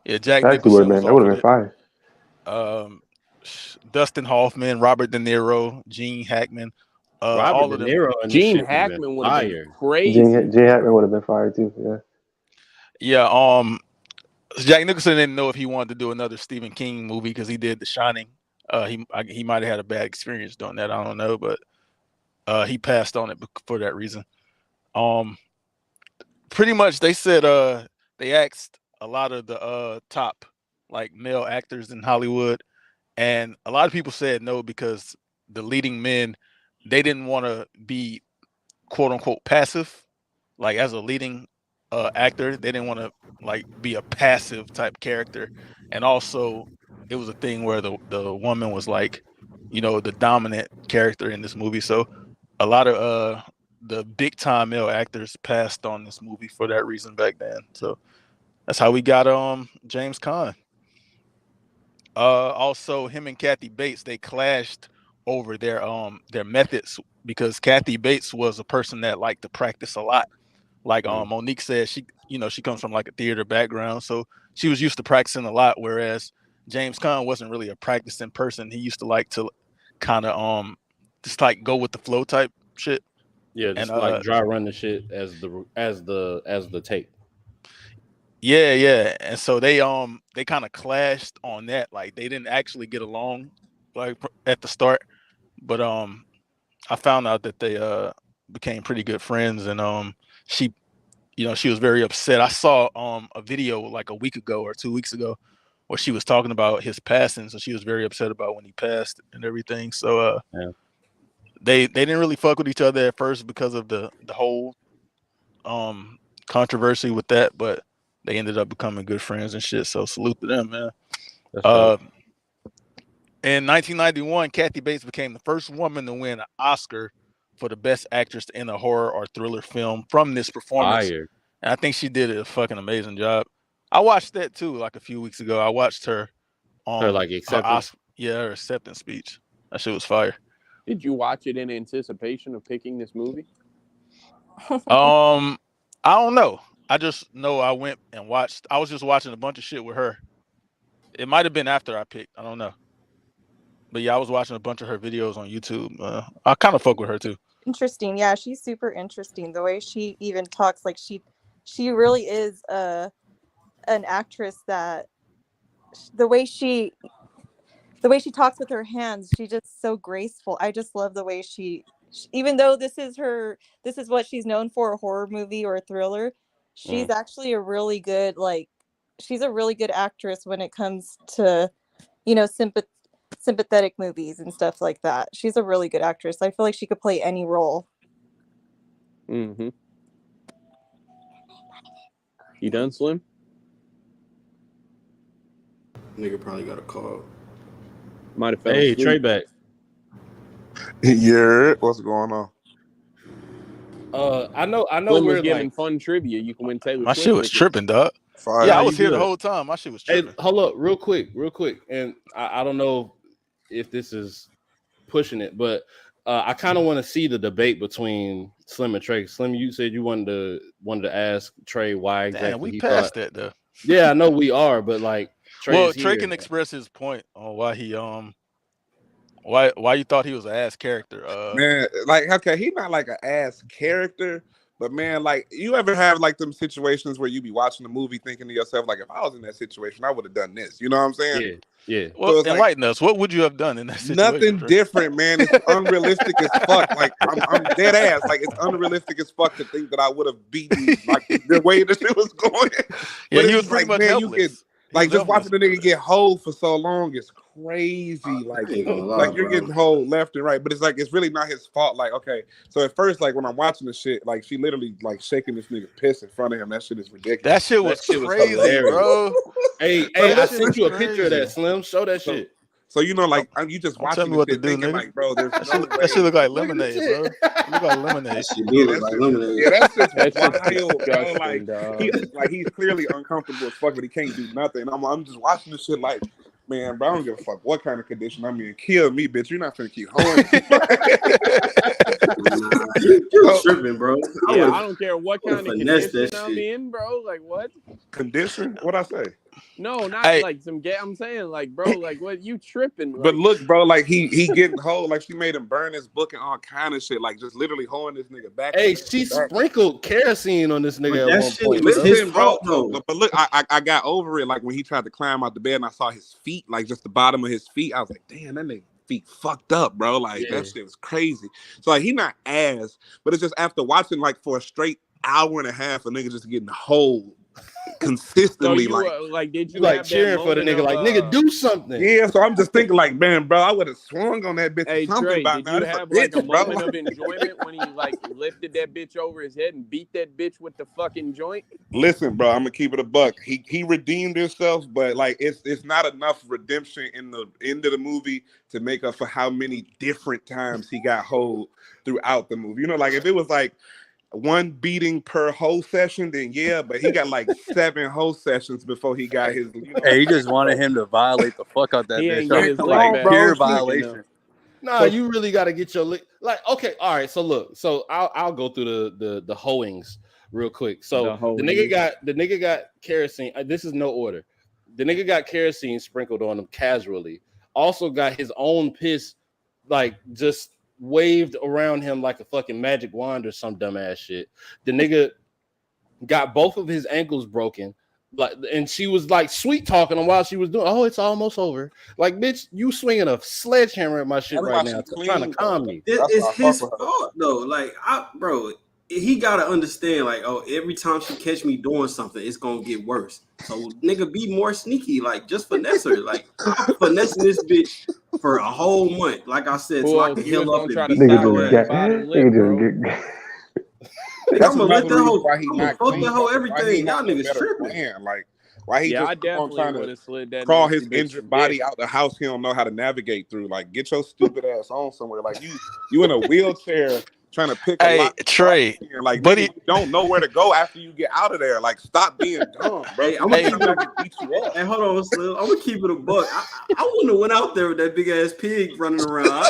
Yeah, Jack That actually would have Nicholson was been that would have offered been it. fire. Dustin Hoffman, Robert De Niro, Gene Hackman, Robert all De of them. Niro and this Gene shit would have been Hackman would have been fire. crazy. Jay Hackman would have been fire too. Yeah. Yeah. Jack Nicholson didn't know if he wanted to do another Stephen King movie because he did The Shining. He might have had a bad experience doing that. I don't know, but he passed on it for that reason. Pretty much they said they asked a lot of the top like male actors in Hollywood, and a lot of people said no because the leading men, they didn't want to be quote unquote passive. Like as a leading actor, they didn't want to like be a passive type character. And also it was a thing where the woman was like, the dominant character in this movie. So a lot of the big time male actors passed on this movie for that reason back then. So that's how we got James Caan. Also him and Kathy Bates, they clashed over their methods because Kathy Bates was a person that liked to practice a lot. Like Monique said, she comes from like a theater background, so she was used to practicing a lot, whereas James Caan wasn't really a practicing person. He used to like to kind of just like go with the flow type shit. Yeah, just And like dry run the shit as the take. Yeah. And so they kind of clashed on that. Like they didn't actually get along like at the start, but I found out that they became pretty good friends, and she she was very upset. I saw a video like a week ago or 2 weeks ago where she was talking about his passing, so she was very upset about when he passed and everything. So Yeah. they didn't really fuck with each other at first because of the whole controversy with that, but they ended up becoming good friends and shit. So salute to them, man. That's dope. In 1991, Kathy Bates became the first woman to win an Oscar for the best actress in a horror or thriller film from this performance. Fire. And I think she did a fucking amazing job. I watched that too, like a few weeks ago. I watched her Her like acceptance. her acceptance speech. That shit was fire. Did you watch it in anticipation of picking this movie? I don't know. I just know I went and watched. I was just watching a bunch of shit with her. It might have been after I picked. I don't know. But yeah, I was watching a bunch of her videos on YouTube. I kind of fuck with her too. Interesting. Yeah, she's super interesting. The way she even talks, like she really is an actress that the way she talks with her hands, she's just so graceful. I just love the way she even though this is what she's known for, a horror movie or a thriller, she's actually a really good she's a really good actress when it comes to sympathetic movies and stuff like that. She's a really good actress. I feel like she could play any role. Mm-hmm. You done, Slim? Nigga probably got a call. Might have fell Hey, asleep. Trey back. Yeah, what's going on? I know Slim was we're giving like fun trivia. You can win Taylor My Swift shit was tickets. tripping, dog. Fire. Yeah, I Nah, was you here the good. whole time. My shit was Hey, tripping. hold up, real quick, and I don't know if this is pushing it, but I kind of want to see the debate between Slim and Trey. Slim, you said you wanted to ask Trey why exactly Damn, we he passed thought. that though. Yeah, I know we are, but like Trey Well, is Trey here. can express his point on why he why you thought he was an ass character. Man, like, okay, he not like an ass character, but man, like, you ever have like them situations where you be watching a movie thinking to yourself, like, if I was in that situation, I would have done this. You know what I'm saying? Yeah. Well, it's like- enlighten us. What would you have done in that situation? Nothing Trey? different, man. It's unrealistic as fuck. Like, I'm dead ass. Like, it's unrealistic as fuck to think that I would have beaten like the way the shit was going. Yeah, But he it's was pretty like, much man, helpless. like just watching the nigga get hold for so long is crazy. I ain't gonna lie, Like you're bro. getting hold left and right, but it's like it's really not his fault. Like, okay, so at first, like when I'm watching the shit, like she literally like shaking this nigga piss in front of him. That shit is ridiculous. That shit was crazy, hilarious. bro. Hey, Bro, I that shit sent was you a picture of crazy. that, Slim. Show that shit. So you know, like you just Don't tell watching me this what to shit, do, thinking nigga. like, bro, there's no way. That shit look like Look at lemonade, this bro. shit. It look like lemonade. That shit do look like lemonade. Yeah, that's just That shit's wild, bro. disgusting, Like dog. he's clearly uncomfortable as fuck, but he can't do nothing. I'm just watching this shit like Man, bro, I don't give a fuck what kind of condition I'm in. Kill me, bitch. You're not finna keep hoeing. You're tripping, bro. I don't care what kind of finesse condition that I'm shit. in, bro. Like what? Condition? What'd I say? No, not Hey. like some gay. I'm saying like, bro, like what you tripping? Like, But look, bro, like he getting whole. Like she made him burn his book and all kind of shit. Like just literally hoeing this nigga back. Hey, she sprinkled kerosene on this nigga But at that one shit point. was bro. his Listen, bro. fault, though. But look, I got over it. Like when he tried to climb out the bed and I saw his feet, like just the bottom of his feet. I was like, damn, that nigga feet fucked up, bro. Like that shit was crazy. So like he not ass, but it's just after watching like for a straight hour and a half, a nigga just getting whole consistently. so you, did you like have cheering that for the moment nigga, like nigga, do something. Yeah, so I'm just thinking like, man, bro, I would have swung on that bitch. Hey something Trey, about did now. you This have a like a bitch, bro. moment of enjoyment when he like lifted that bitch over his head and beat that bitch with the fucking joint? Listen, bro, I'm gonna keep it a buck. He redeemed himself, but like it's not enough redemption in the end of the movie to make up for how many different times he got hold throughout the movie. You know, like if it was like one beating per whole session, then yeah, but he got like 7 whole sessions before he got his. You know, Hey, he just wanted him to violate the fuck out that He bitch. ain't get his Come lick on, back. bro. Pure Shit. violation. Nah, you really got to get your lick. Like, okay, all right. So look, so I'll go through the hoeings real quick. So the nigga got kerosene. This is no order. The nigga got kerosene sprinkled on him casually. Also got his own piss, like just waved around him like a fucking magic wand or some dumbass shit. The nigga got both of his ankles broken. Like, and she was like sweet talking him while she was doing. Oh, it's almost over. Like, bitch, you swinging a sledgehammer at my shit That's right why now, she clean, trying to calm me. It's his fault though. Like, bro, he gotta understand. Like, oh, every time she catch me doing something, it's gonna get worse. So, nigga, be more sneaky. Like, just finesse her. Like, I'm finessing this bitch for a whole month. Like I said, so I can heal up and beat Nigga just That's I'm gonna let another that reason whole, why he I'm gonna not fuck clean. that whole Why he everything. not Y'all no niggas better tripping. plan. Like why he I just keep on definitely trying would to have slid that crawl nasty his bitch injured to body dick. out the house he don't know how to navigate through. Like get your stupid ass on somewhere. Like you in a wheelchair trying to pick a Hey, lock. Trey, Like buddy, nigga, you don't know where to go after you get out of there. Like stop being dumb, bro. Hey, I'm gonna keep Somebody can beat you up. Hey, hold on, Slim. I'm gonna keep it a buck. I wouldn't have went out there with that big ass pig running around.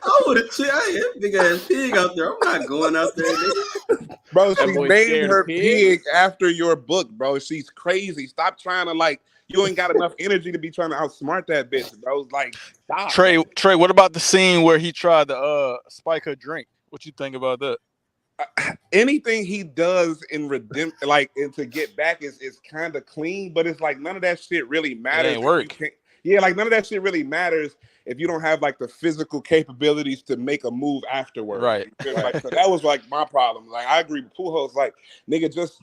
I would have chill. Hey, that big ass pig out there. I'm not going out there, nigga. Bro, That she boy named scared her of pig pigs? after your book, bro. She's crazy. Stop trying to like. You ain't got enough energy to be trying to outsmart that bitch, bro. Like, stop. Trey, what about the scene where he tried to spike her drink? What you think about that? Anything he does in and to get back is kind of clean, but it's like none of that shit really matters. It ain't work. Like none of that shit really matters if you don't have like the physical capabilities to make a move afterwards. Right. Like, so that was like my problem. Like I agree with Pujols. Like nigga, just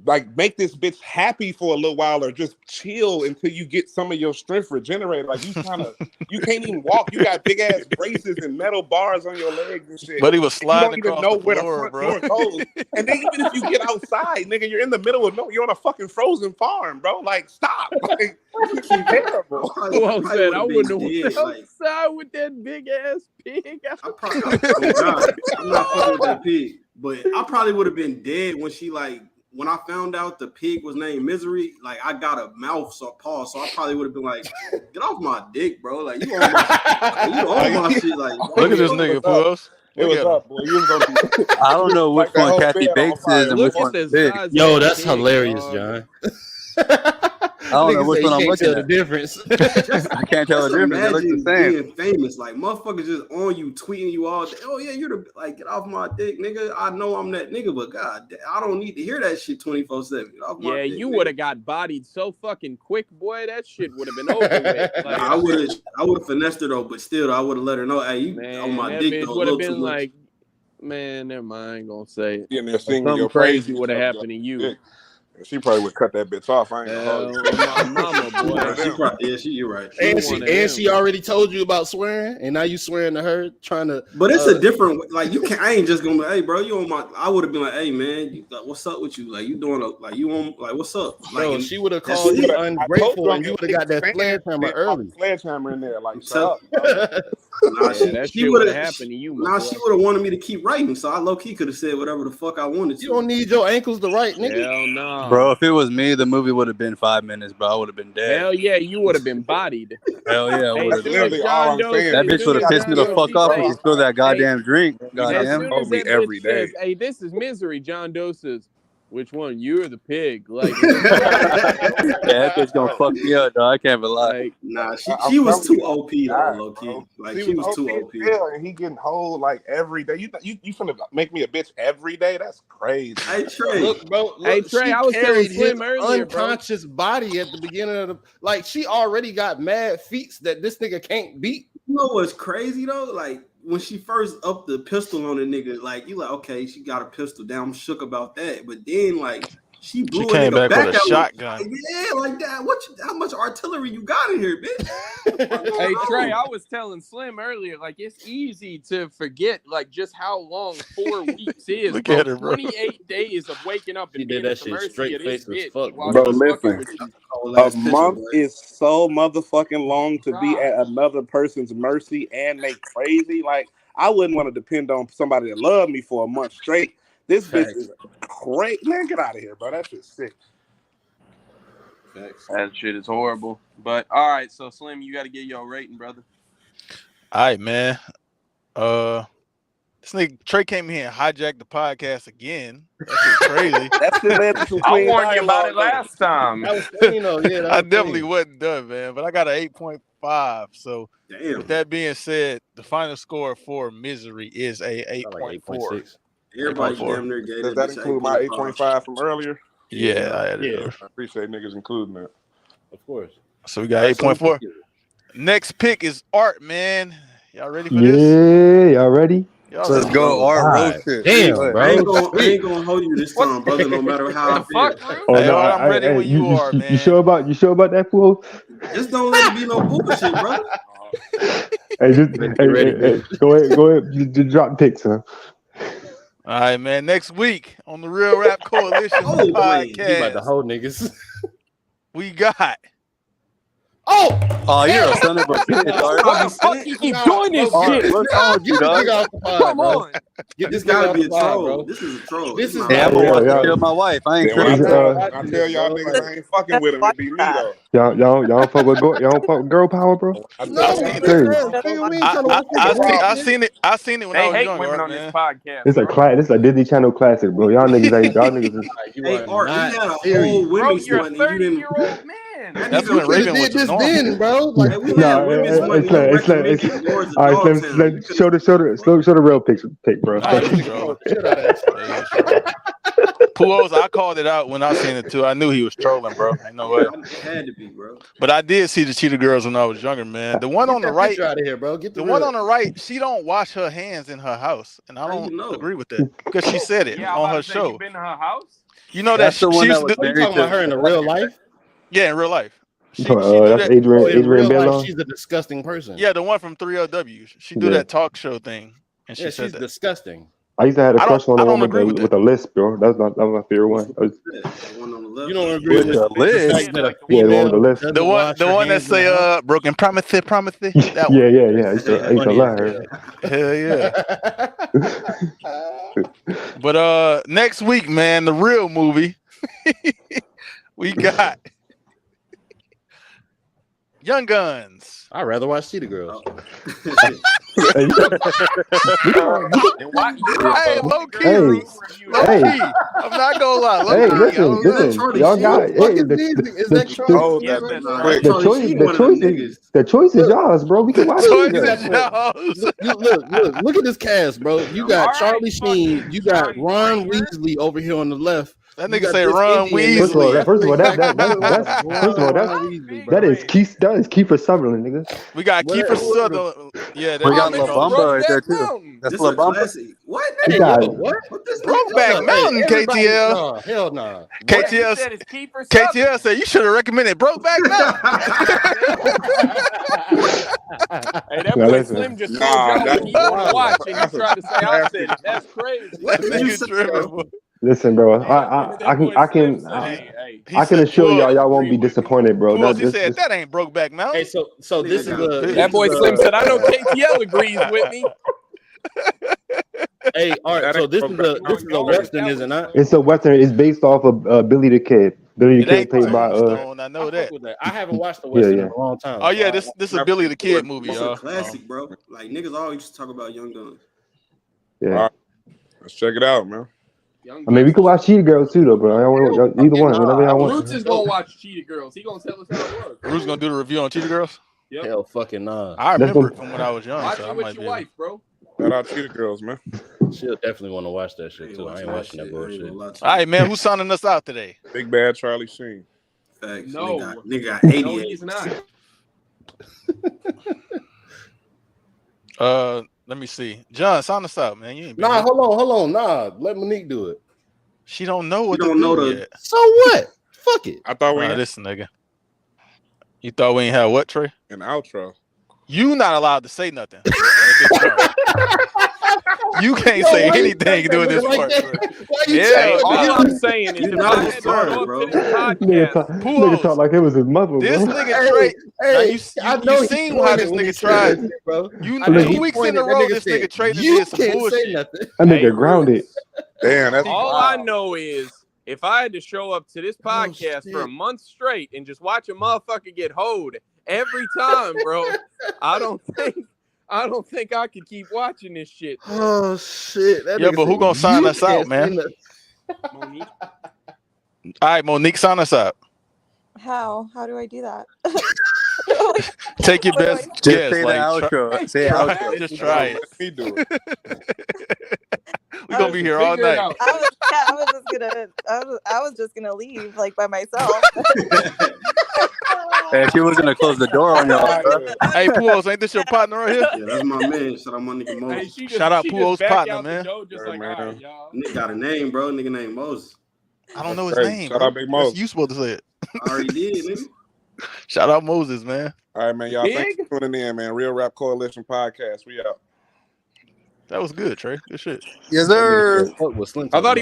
like make this bitch happy for a little while, or just chill until you get some of your strength regenerated. Like you can't even walk. You got big ass braces and metal bars on your legs and shit. But he was sliding you don't even across know the where floor, the bro. front door goes. And then even if you get outside, nigga, you're in the middle of you're on a fucking frozen farm, bro. Like stop. Like this is terrible. Well said. I wouldn't have dead, went outside with that big ass pig. I'm not fucking with that pig, but I probably would have been dead when she when I found out the pig was named Misery. Like I got a mouth paw, so I probably would have been like, "Get off my dick, bro! Like you on my shit!" Like look at this nigga, Pujols. It was up, boy. You was gonna be. I don't know which Like that one whole Kathy bed on Bates fire. is and Look which at one's the big. size of Yo, that that's pig, hilarious, dog. John. I don't know which one I'm looking tell the at. difference. I can't tell the difference. They look the same. Being famous, like motherfuckers just on you, tweeting you all day. Oh yeah, you're the get off my dick, nigga. I know I'm that nigga, but God, I don't need to hear that shit 24/7. Get off my dick, you nigga. would have got bodied so fucking quick, boy. That shit would have been over with. Like, I would have finessed her though, but still, I would have let her know, hey, you on my that dick bitch though. would have Too been much. like, man, never mind. I ain't gonna say it. In there singing Something your crazy praises would have and happened to you. Yeah. She probably would cut that bitch off. I ain't gonna hold you. My mama, boy. You're right. She already told you about swearing, and now you swearing to her, trying to. But it's a different like you can't. I ain't just gonna be, hey, bro, you on my. I would have been like, hey, man, what's up with you? Like you doing you on what's up? Like Bro, she would have called you ungrateful, and you would have got that sledgehammer early. Sledgehammer in there, like shut up. Nah, that she shit would would have have happened to you, my Nah, boy. she would have wanted me to keep writing, so I low key could have said whatever the fuck I wanted to. You don't need your ankles to write, nigga. Hell no, Bro, if it was me, the movie would have been 5 minutes, bro. I would have been dead. Hell yeah, you would have been bodied. Hell yeah, I Hey, would as have. soon as Literally all John I'm Doe, saying. That as bitch soon would as have pissed me John the Doe fuck off if says, you spill that goddamn drink. as Goddamn. soon Oh, as me that every bitch day. says, "Hey, this is misery," John Doe says, "Which one? You or the pig?" Like, Yeah, that bitch gonna fuck me up, dog. I can't even lie. like Nah, I'm she was telling too you, OP though, God, low key. bro. Like she was too OP. And he getting hold like every day. You finna make me a bitch every day? That's crazy. Hey Trey, Look, bro. Hey, Look, Trey, she I was telling carried his Slim earlier, bro. unconscious body at the beginning of the. Like, she already got mad feats that this nigga can't beat. you know what's crazy though? Like when she first upped the pistol on the nigga, like you like, okay, she got a pistol down. I'm shook about that. But then like she blew She a came nigga back with a out. shotgun. Like, yeah, like that. How much artillery you got in here, bitch? Hey Trey, I was telling Slim earlier, like it's easy to forget like just how long 4 weeks is. Look bro. at her, bro. 28 days of waking up She and did being that at the shit mercy straight of this face as bitch fuck, while Bro, she's fucking listen. with you. Whole A ass picture, month boy. is so motherfucking long to be Right. at another person's mercy and they crazy. Like I wouldn't want to depend on somebody that loved me for a month straight. This bitch Facts. is crazy. Man, get out of here, bro. That shit's sick. Facts. That shit is horrible. But all right, so Slim, you got to get your rating, brother. All right, man. This nigga Trey came here and hijacked the podcast again. That's just crazy. That shit led to some I clean warned you about it dialogue, last time. That was clean, though. Yeah, that I was definitely clean. wasn't done, man. But I got an 8.5. So Damn. with that being said, the final score for Misery is a Felt like 8.4. 8.6. Everybody 8.4. damn near gave Does that that bitch include my 8.5. 8.5 from earlier? Yeah, I had it. Yeah. I appreciate niggas including that. Of course. So we got 8.4. Next pick is Art, man. Y'all ready for this? Yeah, y'all ready? Y'all Let's ready? go, Art. God Roast it. damn, Go ahead. bro. I ain't gonna hold you this time, brother. No matter how I What the feel. fuck, Drew? Oh Hey, no, Art, I'm ready when you are, man. You sure about that, fool? Just don't let it be no bullshit, brother. Hey, just ready, hey, go ahead, just drop picks, huh? All right, man. Next week on the Real Rap Coalition Oh, boy. You about to podcast, hold niggas. we got Oh, Oh, you're a son of a bitch, Art. Why the fuck you keep doing this bro, shit? What's wrong with Get you, this dog? nigga off the pod, Come bro. on. Get This this nigga gotta off be the a pod, troll. bro. This is a troll. This is Hey, I'm gonna Yeah, watch yeah. to kill my wife. I ain't Then when I tripping. tell y'all niggas I ain't fucking with him, it be me though. Y'all don't fuck with y'all don't fuck with girl power, bro. I No, tell seen y'all it. niggas nigga, I don't fuck we with ain't trying to watch I niggas. seen it when They I was hate young, women Art, on this man. podcast. It's a bro. this is a Disney Channel classic, bro. Y'all niggas is You Hey, are Art, we not had a serious. whole Bro, women's you're a one and you didn't. 30-year-old man. That That's nigga, when You could have Raven did was this normal. then, bro. Like, hey, we had women's one and you recommended yours to all right, Dogtown. You show the real pick, bro. Nah, he was nigga trolling. shit out of that. Yeah, he was trolling. Puos, I called it out when I seen it too. I knew he was trolling, bro. Ain't no way. It had to be, bro. But I did see the Cheetah Girls when I was younger, man. The one Get on the that right, picture out of here, bro. Get the real. one on the right, she don't wash her hands in her house, and I How you don't know? agree with that because she said it Yeah, I'm on about her to say, show. you been to her house? You know that That's the one she that used was to Are you do, talking about her in the real life? yeah, in real life. She That's do that. Oh, Adrian in real life, Bell. she's a disgusting person. Yeah, the one from 3LW. She do Yeah. that talk show thing, and she Yeah, said she's that. disgusting. I used to have a crush on I the don't one agree with with a lisp, bro. That was my favorite one. That one on the left. You don't agree With with the the list. fact that a Yeah, the one with the female list. doesn't The wash her one that hands in say the house? broken promise. That Yeah, one. yeah. I used to Funny love as her. Hell yeah. But next week, man, the real movie. We got Young Guns. I'd rather watch Cheetah Girls. Hey, And why? Hey, low key, Hey, Roots. Low hey. key. I'm not gonna lie. Low Hey, key. listen. Charlie Y'all Sheen? got What the fuck is that Charlie? Hold Yes, that that's bitch right. quick. the choice is yours, bro. We can watch Choice it. is yours. Look at this cast, bro. You got All right, Charlie Sheen, fucking you got John Ron Reiner. Weasley over here on the left. That You nigga got say this Ron Indian First of nigga. all, First of all, that's Weasley, bro. that is Kiefer Sutherland, nigga. We got Whatever. Kiefer Sutherland. Yeah, that We got nigga La from Bamba right there too. Mountain. That's This La a Bamba. classic. What? You Hey, got yo, what? What this Brokeback Hey, Mountain, everybody, KTL. nah, hell nah. What you KTL, said is Kiefer KTL Sutherland. said you should have recommended Brokeback Mountain. Hey, that Now boy listen. Slim just told Nah, y'all that's what he want to wild. watch, and he That's a tried to say I said classic. it. That's crazy. What did you Nigga say? tripping, boy. Listen, bro. That I boy can Slim said, hey, He I can said, assure "Pull." y'all won't agree be with me. disappointed, bro. Pulls. He This said, "That ain't Brokeback Hey, Mountain." so Nigga this is got a pissed. That boy this is Slim a said, I know KTL agrees with me. hey, all right. That So ain't this is Brokeback a Mountain. western, is it not? It's a western. It's based off of Billy the Kid. Billy the It Kid ain't played by Tombstone. I I know fuck that. with that. I haven't watched the yeah, western in yeah. a long time. Oh So yeah, this is a Never Billy seen the Kid it. movie, It's y'all. a classic, bro. Like niggas always used to talk about Young Guns. Yeah. All right, let's check it out, man. I mean, we could watch Cheetah Girls too, though, bro. Either one, whenever y'all want. Roots is gonna watch Cheetah Girls. He gonna tell us how it works. Who's gonna do the review on Cheetah Girls? Yep. hell, fucking nah. I Let's remember go. it from when I was young, Watch so I it with might your be. Able... wife, bro. Shout out Cheetah Girls, man. She'll definitely want to watch that I shit ain't too. I ain't watching that shit. I ain't bullshit. gonna lie to All you. right, man. Who's signing us out today? Big Bad Charlie Sheen. Facts. No. Nigga got No, 88. he's not. Let me see. John, sign us out, man. You ain't been Nah, here. hold on. Nah, let Monique do it. She don't know You what don't to know do the yet. So what? Fuck it. I thought we Nah, had this nigga. You thought we ain't had what, Trey? an outro. You not allowed to say nothing at this part. You can't Yo, say why you anything take doing that this like part. that? Bro. Why you Yeah, Hey, take all nah. I'm saying is You if not I a had to star, show up bro. to this Nigga podcast, talk like it was his mother, This bro. nigga Trey. Now Hey, I you know he seen how pointed this when he nigga said that tried. shit, bro. You I know 2 he weeks in a pointed. That row, nigga this nigga said, Trey done "You did some can't say bullshit. nothing." That hey, nigga grounded. Roots, Damn, that's all I know is if I had to show up to this podcast for a shit. month straight and just watch a motherfucker get hoed every time, bro, I don't think I could keep watching this shit. Oh shit! That Yeah, nigga but who said, gonna sign "You us out, can't say man? nothing." Monique. All right, Monique, sign us out. How do I do that? Take your What do I best say? Just guess. say the Like, outro. Say try, outro. just that's try what it. let me do it. We're gonna be here all Figure it night. out. I was just gonna leave like by myself. Hey, she was gonna close the door on y'all, bro. Hey, Puos, ain't this your partner right here? Yeah, that's my man. Shout out my nigga Hey, Moses. Shout out she Puo's just back partner, out the man. door just Hey, like, man. all right, y'all. Nigga got a name, bro. Nigga named Moses. I don't know That's his crazy. name, Shout bro. out Big That's Moses. you supposed to say it. I already did, nigga. Shout out Moses, man. All right, man. Y'all, thanks Big? for tuning in, man. Real Rap Coalition Podcast. We out. That was good, Trey. Good shit. Yes, That nigga sir. said, "Fuck what Slim I talking thought he about."